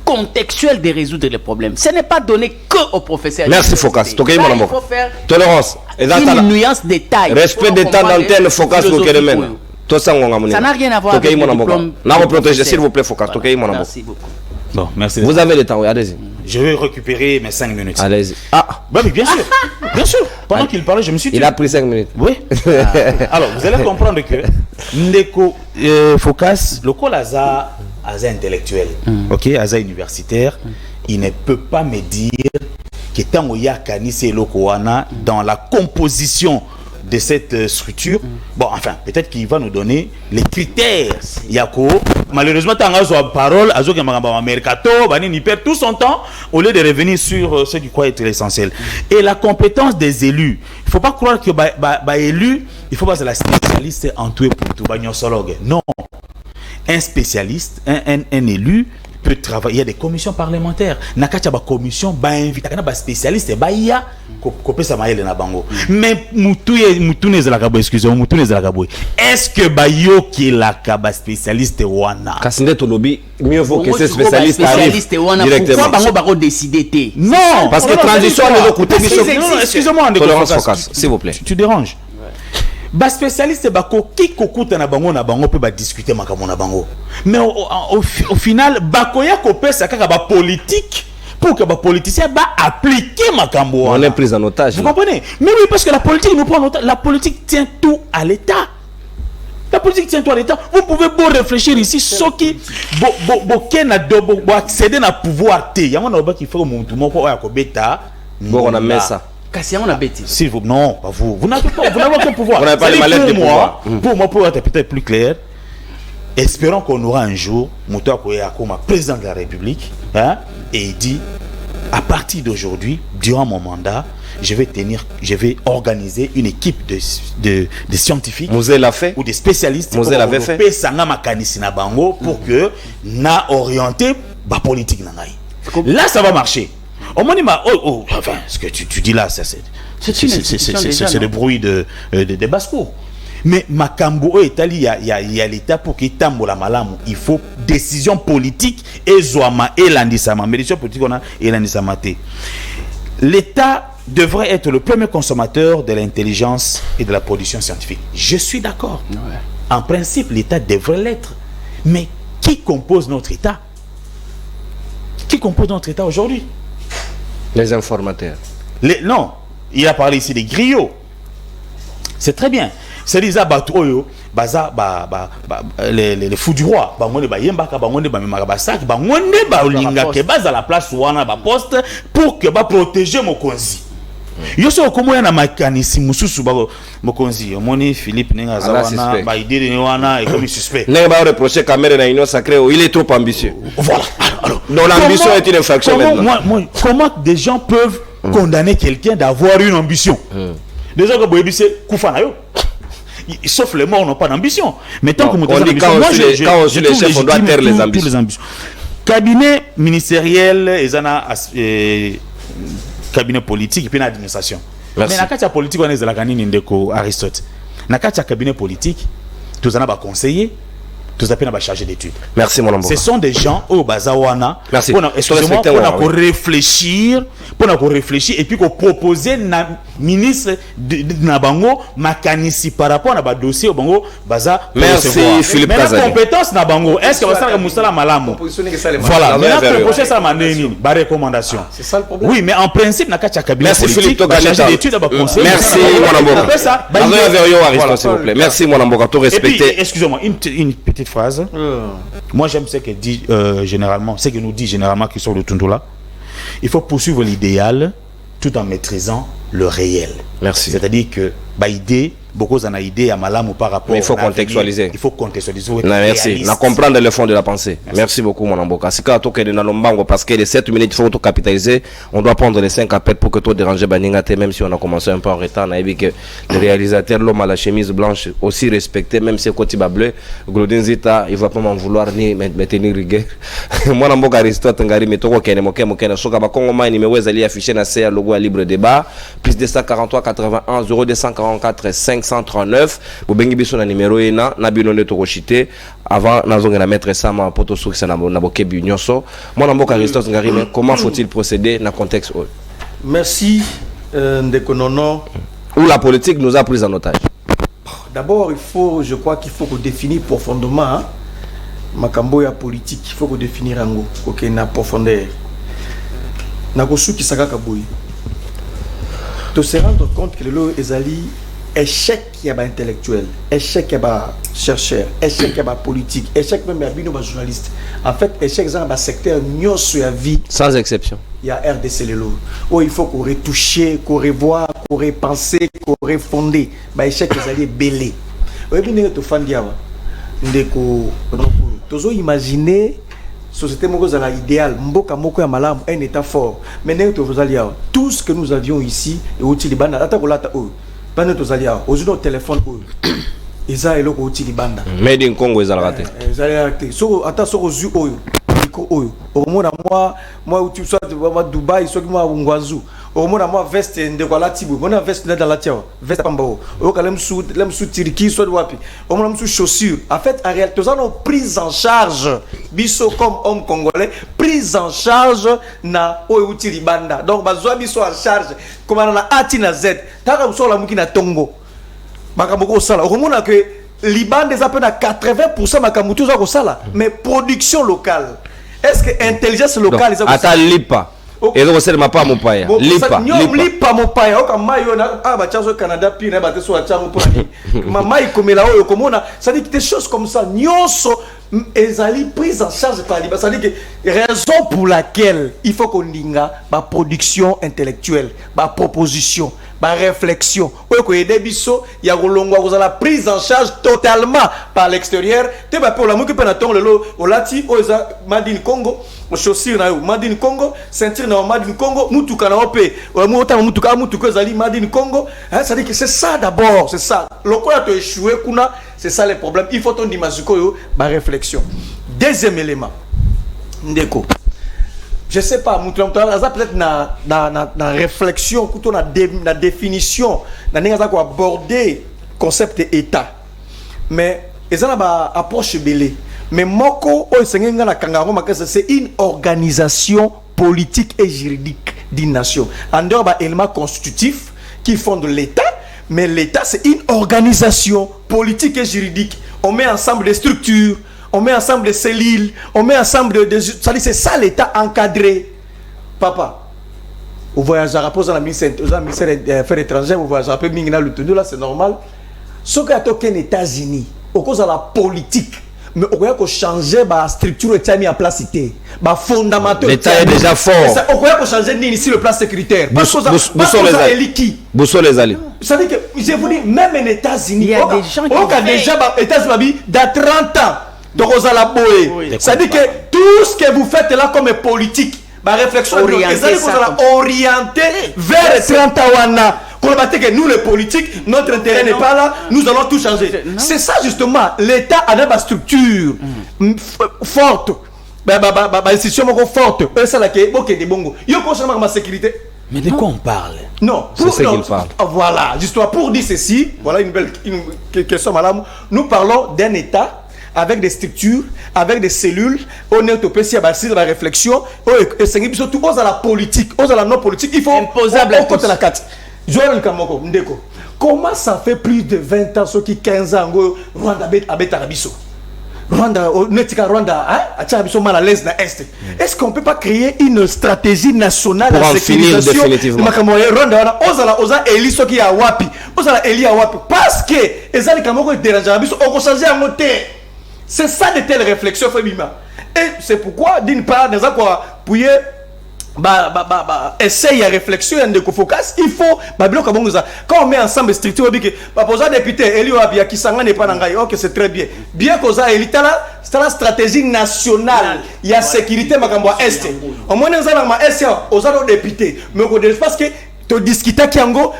contextuelle de résoudre les problèmes. Ce n'est pas donné que aux professeurs. Merci Focas. Il faut faire tolérance. Une nuance de taille. Respect des temps d'antenne, Focas au Kérémen. Ça n'a rien à voir avec le diplôme. Non, protéger, s'il vous plaît, Focas. Merci beaucoup. Bon, merci. Vous avez le temps, oui, allez-y. Je vais récupérer mes 5 minutes. Allez-y. Bah, mais bien sûr. Bien sûr. Pendant qu'il parlait, je me suis dit. Il a pris 5 minutes. Oui. Alors, vous allez comprendre que Ndeko Focas, le Kolaza, Aza intellectuel, ok, Aza universitaire, il ne peut pas me dire que Tangoya Kanise Lokoana dans la composition de cette structure, bon, enfin, peut-être qu'il va nous donner les critères. Yako, malheureusement, Tangazo a parole, Azo Gamagamba Mercato, Banini perd tout son temps au lieu de revenir sur ce qui croit être l'essentiel. Et la compétence des élus, il ne faut pas croire que élu, il faut pas être la spécialiste en tout et pour tout, non. Un spécialiste, un élu peut travailler. Il y a des commissions parlementaires. Nakacha ba commission ba invite kana ba spécialiste ba ya kopé sa maïle na bango. Mais mutune za la kabo, excusez-moi, mutune za la kabo. Est-ce que ba yo qui la kaba spécialiste wana? Kasinde to lobby, mieux vaut que ces spécialistes arrivent directement. Pourquoi bango ba décider té? Non, parce que transition ne doit coûter non, excusez-moi, s'il vous plaît. Tu déranges. Ba spécialiste bako qui kokuta na bango peut ba discuter makamo na bango. Mais au final bako ya ko pesa kaka ba politique pour que ba politicien ba appliquer makambo. On est pris en otage. Vous comprenez? Mais oui, parce que la politique nous prend en otage. La politique tient tout à l'État. La politique tient tout à l'État. Vous pouvez beau réfléchir ici, ce qui accéder à pouvoir. Il y a un homme qui fait un mouvement pour bêta. Bon, on a mis ça. Si vous, non, pas vous. Vous n'avez pas aucun pouvoir. Vous n'avez pas les mallettes de pouvoir. Pour être peut-être plus clair, espérons qu'on aura un jour Mouta Koya comme président de la République, hein, et il dit à partir d'aujourd'hui, durant mon mandat, je vais organiser une équipe de scientifiques ou des spécialistes pour que na orienter la politique. Là, ça va marcher. Enfin, ce que tu dis là, c'est le bruit de basse-cour. Mais Makambo il y a l'État pour qu'il tambo la malamu. Il faut décision politique et zoama et l'andisama. Mais décision politique, on a et l'andisama. L'État devrait être le premier consommateur de l'intelligence et de la production scientifique. Je suis d'accord. Ouais. En principe, l'État devrait l'être. Mais qui compose notre État? Qui compose notre État aujourd'hui? Les informateurs. Non, il a parlé ici des griots. C'est très bien. C'est les abattoirs, les fous du roi. La place pour que protéger mon konzi. Yo so komo na makanisi mususu mokonzi omoni Philippe nenga zawana ba idée de wana et comme suspect nenga ba reprocher caméra na union sacrée il est trop ambitieux. Voilà. Alors donc l'ambition est une infraction maintenant. Comment des gens peuvent condamner quelqu'un d'avoir une ambition? Déjà que boyebi c'est kufa na yo. sauf les morts n'ont pas d'ambition. Mais tant que on dit quand on suit les chefs, on doit taire les ambitions. Cabinet ministériel, cabinet politique et puis l'administration. Mais dans le politique, on est de la canine Aristote. Dans le cabinet politique, tous en a conseillé. Tout ça peut chargé d'études. Merci mon amour. Ce sont des gens au Bazawana. Merci. Excusez-moi, pour réfléchir, et puis pour proposer na ministre de Nabango makanisi par rapport à un dossier au Bango Baza. Merci Philippe Kazali. Mais la compétence Nabango, est-ce que ça va Moussala Malamo? Voilà. Maintenant le projet ça m'a donné une recommandation. C'est ça le problème. Oui, mais en principe na kacha cabinet politique, chargé d'études à conseiller. Merci mon amour. S'il vous plaît. Merci mon amour, tout respecter. Excusez-moi, une petite phrase. Moi j'aime ce que dit généralement, ce que nous dit généralement qui sont le Tundula. Il faut poursuivre l'idéal tout en maîtrisant le réel. Merci. C'est-à-dire que idée, beaucoup en a idée à Malam par rapport. Mais il faut contextualiser. Il faut contextualiser. Merci. Na comprendre le fond de la pensée. Merci beaucoup mon amboka. Si quand toke de nalombango parce que les 7 minutes il faut tout capitaliser, on doit prendre les 5 appels pour que tout déranger Baningate même si on a commencé un peu en retard. On a vu que le réalisateur l'homme à la chemise blanche aussi respecté même si Kotiba bleu, Glodin Zita, il va pas m'en vouloir ni me tenir rigueur. Mon amboka Aristote ngari metoko kene mokene soka ba Congo mine nimeweza li afficher na CA logo à libre débat plus 243 81 0244 539 bobengi biso na numéro ena na bino nde tokoshite avant nazonga na mettre ça ma poto sur ça na bokebi nyonso mwana mboka Aristote ngari mais comment faut-il procéder dans contexte? Merci Ndekonono. Où la politique nous a pris en otage. D'abord je crois qu'il faut définir profondément makambo ya politique, il faut définir ango OK na profondeur na kosuki sakaka boy to se rendre compte que le ezali échec qui est intellectuel, échec qui est chercheur, échec qui est politique, échec même bino journaliste. En fait, échec dans le secteur nyonso ya vie sans exception. Il y a RDC lelo. Oh, il faut qu'on retoucher, qu'on revoie, qu'on repenser, qu'on refonder. Ba échec ezali belé. Oui, bien to fandiawa. Ndeko tozo imaginer société moko za idéal mboka moko ya malamu un état fort. Mais to faisaliawa. Tout ce que nous avions ici et au Tilibana ata kolata o bande tozalia aujourd'hui téléphone eza eloko uti libanda made in Congo eza la raté eza raté so ata so ozu oyo iko oyo omona moi uti soit wa Dubai so moi ngwazu omona moi veste ndeko la tibu mona veste na dans la tiawa veste pambo o kalem sou Turquie soit wapi omona sou chaussure en fait en réalité nous avons prise en charge biso comme homme congolais prise en charge na oyo uti libanda donc bazwa biso en charge comme na A na Z taka usola muki na tongo makamoko sala omona que Liban des appels à 80% makamutu za ko sala mais production locale est-ce que intelligence locale ça ata lipa et donc c'est pas mon paya lipa mon paya o kama yo na ba chazo Canada pire ba te so chango pour mama ikomela oyo komona ça dit que des choses comme ça nyonso ezali prise en charge par Liban ça dit que raison pour laquelle il faut qu'on linga ba production intellectuelle ba proposition ba réflexion oyo ko aider biso ya kolongwa ko la prise en charge totalement par l'extérieur te ba pour la muki pe na ton lelo olati oza madine Congo chaussure na yo madine Congo ceinture na madine Congo mutuka na opé mutuka mutuka ezali madine Congo ça dit que c'est ça d'abord c'est ça lokola to échouer kuna c'est ça le problème il faut ton dimasuko yo ba réflexion deuxième élément ndeko je sais pas peut-être na réflexion plutôt na définition na ninga ko aborder concept état mais ezana ba approche belé mais moko o sengenga na kangaro makasa c'est une organisation politique et juridique d'une nation en dehors ba élément constitutif qui fonde l'état mais l'état c'est une organisation politique et juridique on met ensemble des structures on met ensemble des cellules, on met ensemble c'est ça l'état encadré. Papa, vous voyagez à la ministère des Affaires étrangères, vous voyagez à peu près là, c'est normal. Ce qui est aux États-Unis, au cause de la politique, mais on va changer la structure qui est mise en place, la fondamentale. L'État est déjà fort. On va changer ici le plan sécuritaire. Bousso les alliés. Ça veut dire que, je vous dis, même aux États-Unis, il y a des gens qui ont déjà États-Unis dans 30 ans. Donc, ça dit que tout ce que vous faites là comme politique, ma réflexion est orientée vers 30 ans. que nous les politiques, notre intérêt n'est pas là, nous allons tout changer. C'est ça justement, l'État a une structure forte, institution forte, ça là qui est des bongos. Il y a concernant ma sécurité. Mais de quoi on parle? Non, c'est ce qu'il parle. Voilà, justement pour dire ceci, voilà une belle question, madame. Nous parlons d'un État avec des structures, avec des cellules, on est au PC à la réflexion, et c'est surtout aux à la politique, aux à la non politique, il faut imposable à tous. La carte. Joël Kamoko, Ndeko. Comment ça fait plus de 20 ans, ceux qui 15 ans, Rwanda à Arabiso? Rwanda, mal à l'aise dans l'Est. Est-ce qu'on ne peut pas créer une stratégie nationale pour de sécurisation définitivement. Rwanda, osa Eli soki ya wapi, osa Eli ya wapi, parce que ezali kamoko dérange Arabiso, on changer en moté. C'est ça de telles réflexions, Fébima. Et c'est pourquoi, d'une part, nous avons pouillé essayer à réflexion et de focus. Il faut, quand on met ensemble les structures, pour les députés, Elio qui s'en n'est pas dans le ok, c'est très bien. Bien que ça, c'est la stratégie nationale. Il y a sécurité, Est. Au moins, nous avons Est, aux députés. Mais parce que tu discuter Kiango,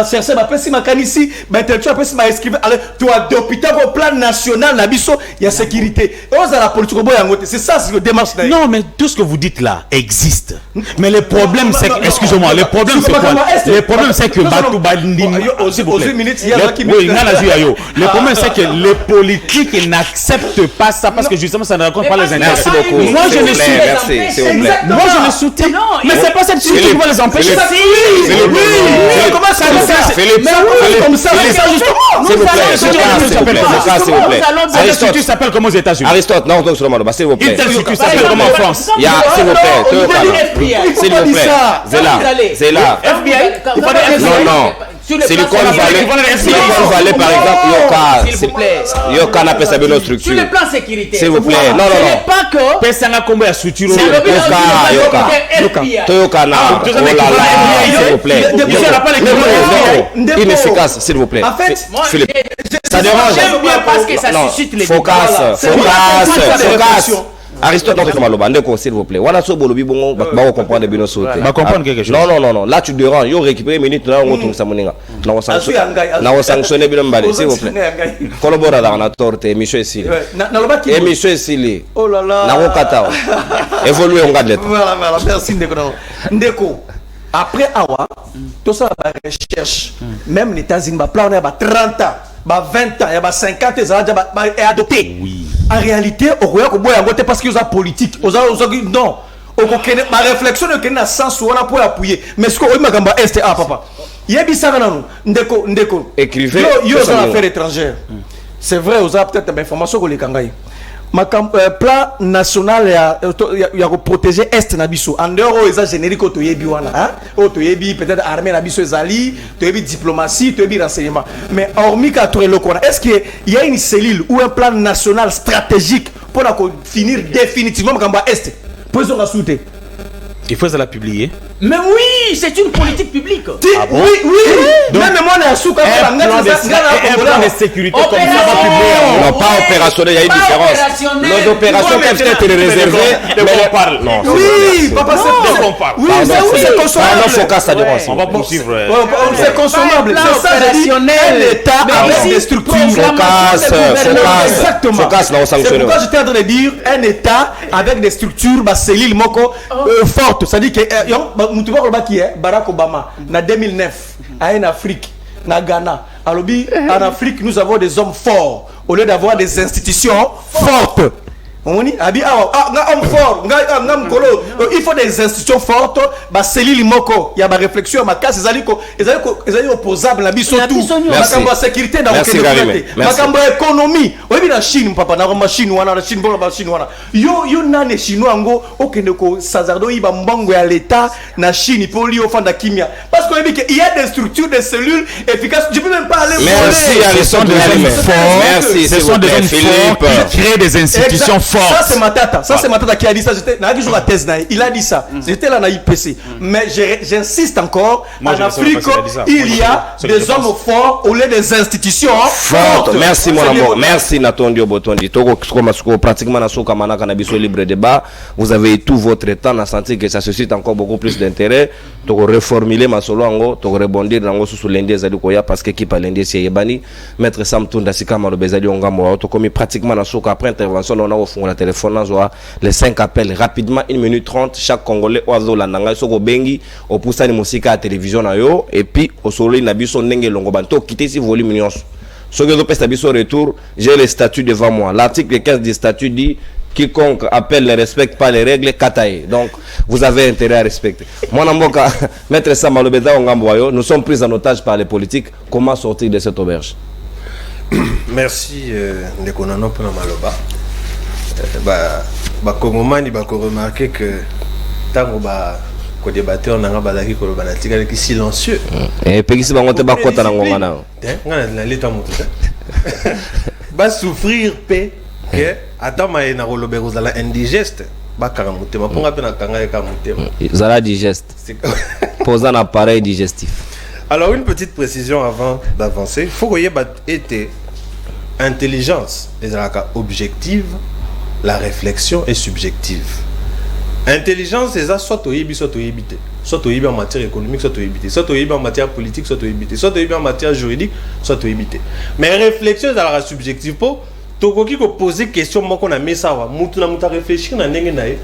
chercher si makanisi, intellectuel escrire, tu as d'hôpital au plan national la biso, il y a sécurité. La politique c'est ça c'est le démarche. Non, mais tout ce que vous dites là existe. Mais le problème c'est que, excusez-moi, le problème c'est quoi? Le problème c'est que Batou Bandini, s'il vous plaît. Le problème c'est que les politiques n'acceptent pas ça parce que justement ça ne raconte pas les intérêts. Merci beaucoup. Moi je le soutiens. Moi je le soutiens. Mais c'est pas cette situation qui va les empêcher. Comment ça comme ça s'il vous plaît, L'institut s'appelle comment aux États-Unis? Aristote, non, donc s'il vous plaît. L'institut s'appelle comment en France? Il y a, s'il vous plaît, s'il vous plaît, Zéla. Non. Silicon Valley, par exemple, Yoka n'a pas sa bonne structure. Sur le plan sécurité. S'il vous plaît, non. Ce n'est pas que. Pesanga combien de structures? Yoka, s'il vous plaît. Inefficace, s'il vous plaît. En fait, ça dérange. J'aime bien parce que ça suscite les focus. Aristote, non, s'il vous plaît. Voilà, bolobi bon, va comprendre bien sauter. Va comprendre quelque chose. Non. Là, tu déranges. Yo récupérer minute là, on retourne ça moninga. Na sanctionner bien mbale, s'il vous plaît. Collabora dans la torte, monsieur Sili. Monsieur Sili. Oh là là. Na rokata. Évoluer on garde. Voilà, merci Ndeko. Après Awa, tout ça la recherche. Même les États-Unis, plan on a 30 ans. 20 ans, il y a 50 ans, est adopté. Oui. En réalité, au Royaume, parce qu'ils ont politique. Non. Ma réflexion n'est qu'un sens où on a pour appuyer. Mais ce qu'on a est papa. Il y a Ndeko. Écrivez. Il y a des affaires étrangères. C'est vrai, vous avez peut-être des informations que les Kangaï. Ma plan national il y a protéger est nabiso en dehors ils a générique au toyebi wana hein au toyebi peut-être armée nabiso ezali toyebi diplomatie toyebi renseignement mais hormis qu'à tout le corps est-ce qu'il y a une cellule ou un plan national stratégique pour finir définitivement Makamba est pour ça sauter il faut la publier. Mais oui, c'est une politique publique. Ah bon? Oui. Donc, même moi, on a un plan de sécurité comme ça va publier. Non, pas opérationnel, il y a une différence. Nos opérations peuvent être réservées. De quoi on parle? Non. Oui, papa, c'est de quoi on parle. Oui, c'est consommable. Non, focus, ça dérange. On va poursuivre. C'est consommable. C'est ça, opérationnel. L'État avec des structures. Focus, non, c'est pourquoi j'étais en train de dire un État avec des structures, cellules moko fortes. C'est-à-dire que Barack Obama, en 2009, en Afrique, en Ghana, en Afrique, nous avons des hommes forts au lieu d'avoir des institutions fortes. Il faut des institutions fortes, cellules moko, il y a des réflexions, ils sont opposables à la sécurité, dans l'économie. La Chine, papa, la Chine, la l'État, la Chine, pour lui offrir la chimie. Parce qu'il y a des structures, des cellules efficaces. Tu peux même pas aller. Merci, ce sont des hommes forts. Merci, ce sont des hommes forts qui créent des institutions fortes. forte. Ça, c'est Matata. Ça, c'est Matata qui a dit ça. Il a dit ça. J'étais là dans IPC. Mais j'insiste encore. Moi, en Afrique, il y a des hommes forts au lieu des institutions fortes. Merci, mon amour. Merci, Natondi Obotondi. Pratiquement, libre débat. Vous avez tout votre temps. On a senti que ça suscite encore beaucoup plus d'intérêt. Tu reformuler ma solo ango, tu rebondir dans sous l'Indien Zadukoya parce que qui parle l'Indien c'est Yebani. Maître Sam Tunda Sikama le Bezali Ongamo. Tu commis pratiquement dans souk après intervention. On a au fond la téléphone. Les 5 appels rapidement 1 minute 30. Chaque Congolais oiseau la nanga soko bengi au poussa ni musika à télévision na yo et puis au soleil na biso ndenge longo banto quitter si volume nyonso. Ce que je peux au retour, j'ai les statuts devant moi. L'article 15 du statut dit quiconque appelle ne respecte pas les règles, kataye. Donc, vous avez intérêt à respecter. Moi, Maître Samalobeda Ongamboyo, nous sommes pris en otage par les politiques. Comment sortir de cette auberge? Merci, Ndekonano pour la Maloba. Kongomani, remarqué que tant que débatteur n'a pas d'avis que silencieux. Et puis si on te bat quoi dans ngona. Va souffrir paix que attends mais na rolobero zala indigeste ba karamote ma ponga pe na kanga kamote. Zala digeste. Posant un appareil digestif. Alors une petite précision avant d'avancer, faut que y ait intelligence et objective, la réflexion est subjective. Intelligence, c'est ça, soit au Yibi, soit au Yibité. Soit au Yibi en matière économique, soit au Yibité. Soit au Yibi en matière politique, soit au Yibité. Soit au Yibi en matière juridique, soit au Yibité. Mais réflexion, c'est la subjective. Pour Tokoki ko poser question, moi qu'on a mis ça, moutou na mouta réfléchir na ndenge nae.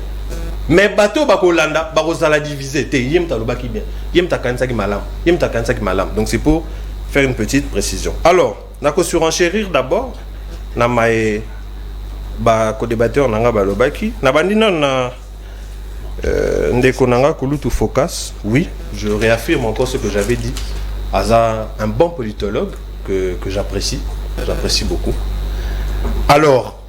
Mais bateau bako landa, bako zala diviser. Te yem ta loba ki bien, yem ta kansa ki malam, yem ta kansa ki malam. Donc c'est pour faire une petite précision. Alors, na ko surenchérir d'abord, na mae ba ko débatteur nanga ba lobaki, na bandina na Ndekonanga Kulutu Focus, oui, je réaffirme encore ce que j'avais dit. Aza, un bon politologue que j'apprécie beaucoup. Alors,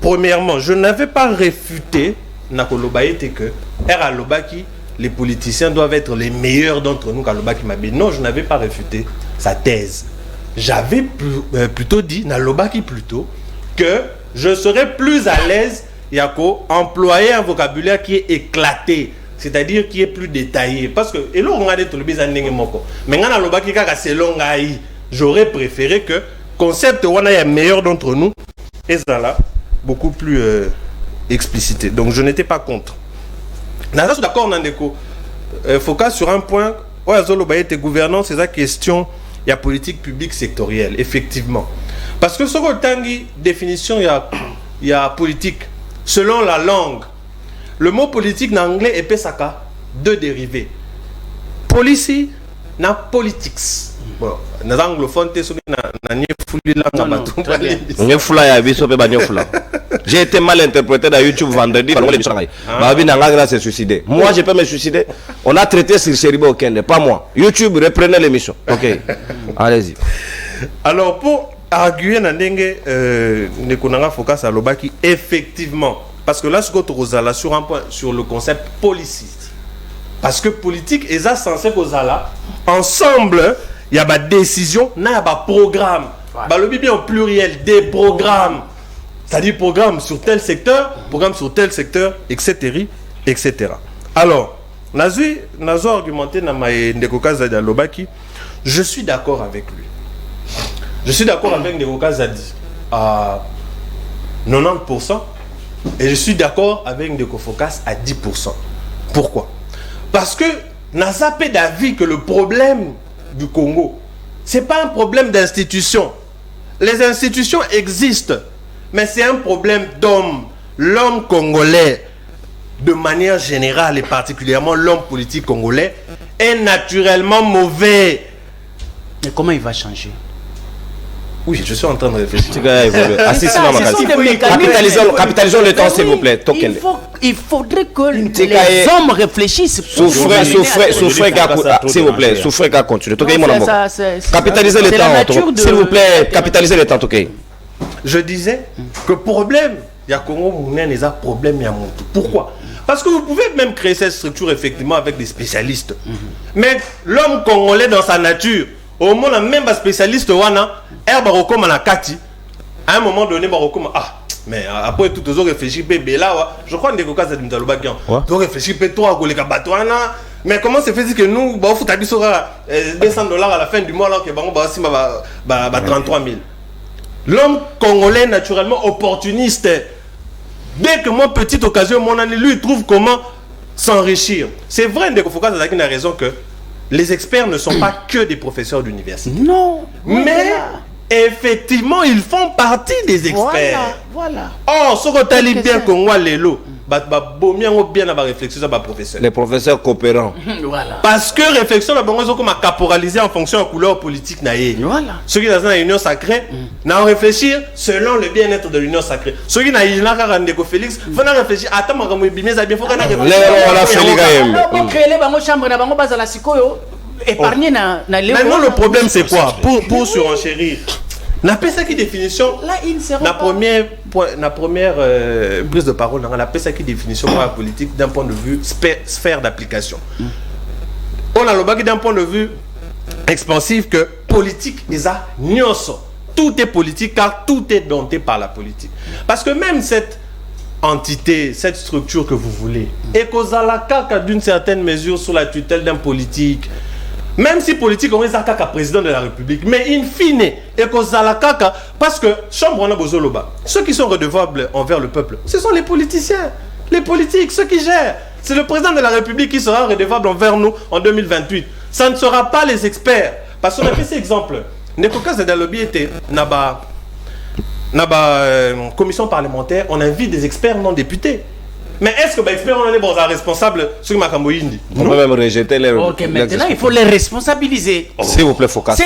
premièrement, je n'avais pas réfuté Nakolobaïte que Lobaki, les politiciens doivent être les meilleurs d'entre nous. Non, je n'avais pas réfuté sa thèse. J'avais plutôt dit, Nalobaki plutôt, que je serais plus à l'aise Yako, employer un vocabulaire qui est éclaté, c'est-à-dire qui est plus détaillé. Parce que, et là, on a dit tout le bizarre, mais j'aurais préféré que concept wana est meilleur d'entre nous et ça là beaucoup plus explicité. Donc je n'étais pas contre. Je suis d'accord, Nandeko. Focus sur un point. Gouvernance, c'est la question. Il y a politique publique sectorielle, effectivement. Parce que sur le tangi définition, il y a politique. Selon la langue, le mot politique en anglais est pesaka, deux dérivés. Policy na politics. Bon, les anglophones j'ai été mal interprété dans YouTube vendredi. C'est suicidé. Moi, je peux me suicider. On a traité sur Cheribo Okende, pas moi. YouTube, reprenez l'émission. Ok, allez-y. Alors, pour arguer Focus à Lobaki, effectivement, parce que là, ce que Rosala sur un point, sur le concept politique. Parce que politique, est censé Rosala, ensemble, il y a des décisions, il y a des programmes. Le bien au pluriel, des programmes. C'est-à-dire programme sur tel secteur, etc. etc. Alors, Nazo argumenté dans Ndekoka Zadi à Lobaki, je suis d'accord avec lui. Je suis d'accord avec Ndekoka Zadi à 90% et je suis d'accord avec Ndeko Focus à 10%. Pourquoi? Parce que Naza fait d'avis que le problème du Congo, ce n'est pas un problème d'institution. Les institutions existent, mais c'est un problème d'homme. L'homme congolais, de manière générale et particulièrement l'homme politique congolais, est naturellement mauvais. Mais comment il va changer? Oui, je suis en train de réfléchir. Capitalisons le temps, s'il vous plaît. Il faudrait que les hommes réfléchissent. Souffrez, s'il vous plaît. Souffrez qu'à continuer. Capitalisez le temps, s'il vous plaît. Capitalisez le temps, ok. Je disais que problème, il y a Congo, il y a problème, il y a Montou. Pourquoi? Parce que vous pouvez même créer cette structure effectivement avec des spécialistes. Mais l'homme congolais dans sa nature, au moins même pas spécialiste wana, à un moment donné, Mais après tout, ils ont réfléchi, là, je crois que les Kokas de Mzalobakian, ils ont réfléchi, toi, les Kabatoana. Mais comment se fait que nous, bah, faut taper sur $200 à la fin du mois, là, que bah, 33 000. L'homme congolais, naturellement opportuniste, dès que moi, petite occasion, mon ami, lui, il trouve comment s'enrichir. C'est vrai, Ndeko Fokas a raison que les experts ne sont pas que des professeurs d'université. Non. Mais effectivement, ils font partie des experts. Voilà. Oh, ce que tu as bien qu'on voit les lots. Bien à réflexion à professeur. Les professeurs coopérants. Voilà. Parce que réflexion là bon comme caporalisé en fonction de la couleur politique naïe. Voilà. Ceux qui sont dans l'union sacrée, n'ont réfléchir selon le bien-être de l'union sacrée. Ceux qui n'ont pas Ndeko Félix, faut réfléchir attends moi comme bien ça bien faut qu'on créer les chambre na bango bazala sikoyo épargner na les. Maintenant le problème c'est quoi pour surenchérir. La PSA définition, là, la première prise de parole, la PSA définition pour la politique d'un point de vue sphère d'application. On a le bac d'un point de vue expansif que politique est à nyonso. Tout est politique car tout est dompté par la politique. Parce que même cette entité, cette structure que vous voulez, est causée d'une certaine mesure sous la tutelle d'un politique. Même si politique, on est un président de la République, mais in fine, et parce que chambre on a besoin ceux qui sont redevables envers le peuple, ce sont les politiciens, les politiques, ceux qui gèrent. C'est le président de la République qui sera redevable envers nous en 2028. Ça ne sera pas les experts. Parce qu'on a fait cet exemple. Nekoka Zedalobi était naba commission parlementaire, on invite des experts non députés. Mais est-ce que les experts on est bons responsables sur Makamboyindi? On peut même rejeter les. Ok, maintenant il faut les responsabiliser. S'il vous plaît, Focas.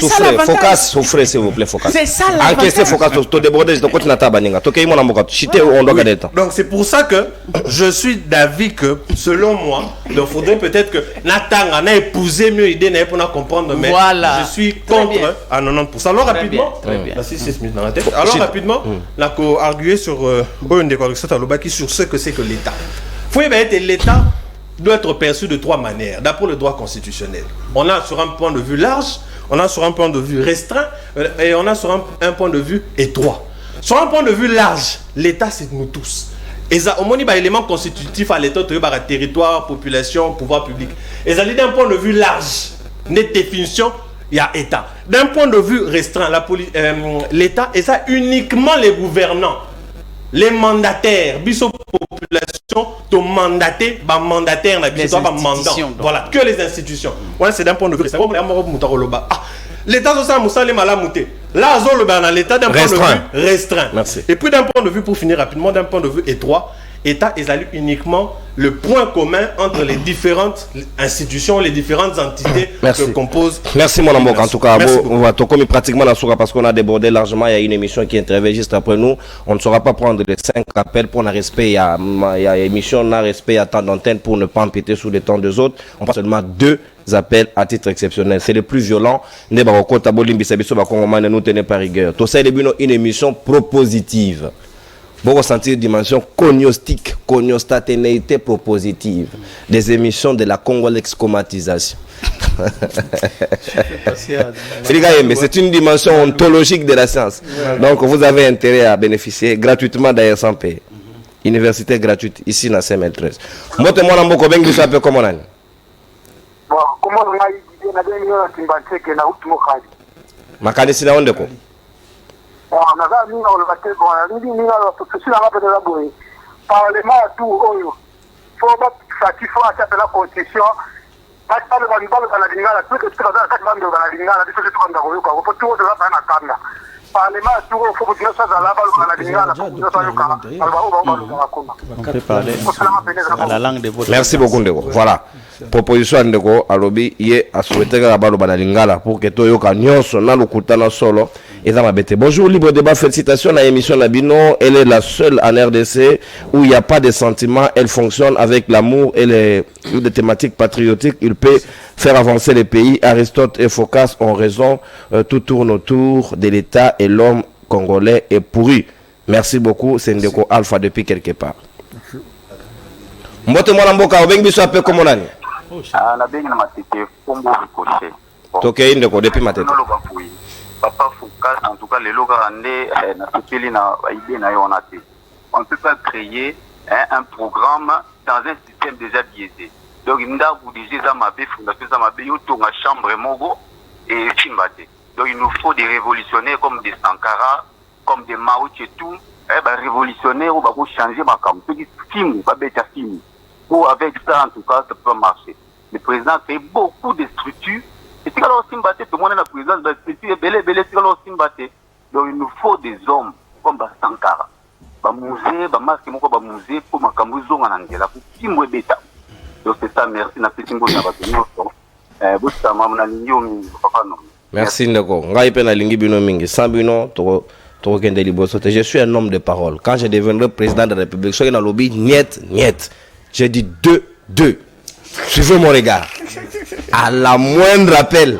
Souffrez, s'il vous plaît, Focas. C'est ça la. Encaissez, Focas. Tu débordes, tu continues à tabaninga. Tu es mon amour. Chité, on doit gagner. Donc c'est pour ça que je suis d'avis que, selon moi, il faudrait peut-être que Natanga n'a épousé mieux l'idée pour nous comprendre. Mais voilà. Je suis contre à 90%. Alors rapidement, alors rapidement, la co-arguer sur ce que c'est que l'État. L'État doit être perçu de trois manières. D'abord le droit constitutionnel. On a sur un point de vue large, on a sur un point de vue restreint et on a sur un point de vue étroit. Sur un point de vue large, l'État c'est nous tous. Et ça, au moins, il y a un élément constitutif à l'État, territoire, population, pouvoir public. Et ça, d'un point de vue large, net définition, il y a État. D'un point de vue restreint, l'État, et ça uniquement les gouvernants. Les mandataires, biso population, to mandaté, ba mandataire na biso ba mandat. Voilà, que les institutions. Voilà, c'est d'un point de vue. C'est comme l'État social moussa les malamouté. Là, on le dans l'État d'un point de vue restreint. Merci. Et puis d'un point de vue pour finir rapidement, d'un point de vue étroit, État est uniquement le point commun entre les différentes institutions, les différentes entités que composent. Merci mon amour. En tout cas, on va toquer pratiquement la sourate parce qu'on a débordé largement. Il y a une émission qui intervient juste après nous. On ne saura pas prendre les 5 appels pour un respect. Il y a émission, on a respect, il y a temps d'antenne pour ne pas empiéter sous les temps des autres. On passe seulement 2 appels à titre exceptionnel. C'est les plus violents. Nous tenez par rigueur. Tout ça, c'est une émission propositive. Vous ressentez une dimension cognostique, cognostaténéité propositive des émissions de la Congo-l'excomatisation. C'est une dimension ontologique de la science. Donc vous avez intérêt à bénéficier gratuitement d'ailleurs sans payer. Université gratuite ici dans CML13. Moi, je suis un peu comme on a. Makanisi na ondeko. Parlement tout oyo faut pas satisfaire à la constitution parce que le banibalo dans la lingala tout que tout ça bando dans la lingala biso tout kanda ko ko tout ça na kanda parlement tout faut que ça la balo dans la lingala tout ça à la langue de votre. Merci beaucoup Ndeko. Voilà. Proposition Ndeko alobi ye a souhaité que la balo dans la lingala pour que to yoka nyonso na lukutana solo. Bonjour, Libre Débat, félicitations à l'émission Nabino. Elle est la seule en RDC où il n'y a pas de sentiments. Elle fonctionne avec l'amour et les thématiques patriotiques. Il peut faire avancer les pays. Aristote et Focas ont raison. Tout tourne autour de l'État et l'homme congolais est pourri. Merci beaucoup. C'est Ndeko Alpha depuis quelque part. Mbote mwana mboka obengi biso ape komonani. Na bengi na matete kombo ricochet. Tokei Ndeko depuis matete. Papa Foucault, en tout cas, les locaux na sopeli na idée na yo na te. on ne peut pas créer un programme dans un système déjà biaisé. Donc, il nous faut des révolutionnaires comme des Sankara, comme des Mao Tse-tung, révolutionnaires où on va changer ma cam. Pour avec ça, en tout cas, ça peut marcher. Le président a créé beaucoup de structures. Et si alors Simbaté, tout le monde est la présidence, la structure est belle, Simbaté. Donc, il nous faut des hommes comme Sankara. Musée, masque, musée, pour ma camouzo en angela, pour Simwe Beta. Donc, c'est ça, merci. Merci Ndeko. Ngai pe na lingi bino mingi. Sans bino to kende liboso. Je suis un homme de parole. Quand je deviendrai président de la République, soyez dans le lobby, niet. J'ai dit 2. Suivez mon regard. À la moindre appel.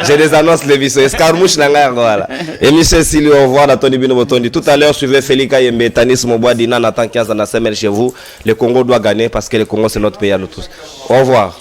J'ai des annonces, Lévis. Escarmouche nanga voilà. Et Michel Sili, au revoir à Tony Bino Botondi. Tout à l'heure, suivez Félika Yembe, Tanis Moboadina, Nathan 15 dans la semaine chez vous. Le Congo doit gagner parce que le Congo c'est notre pays à nous tous. Au revoir.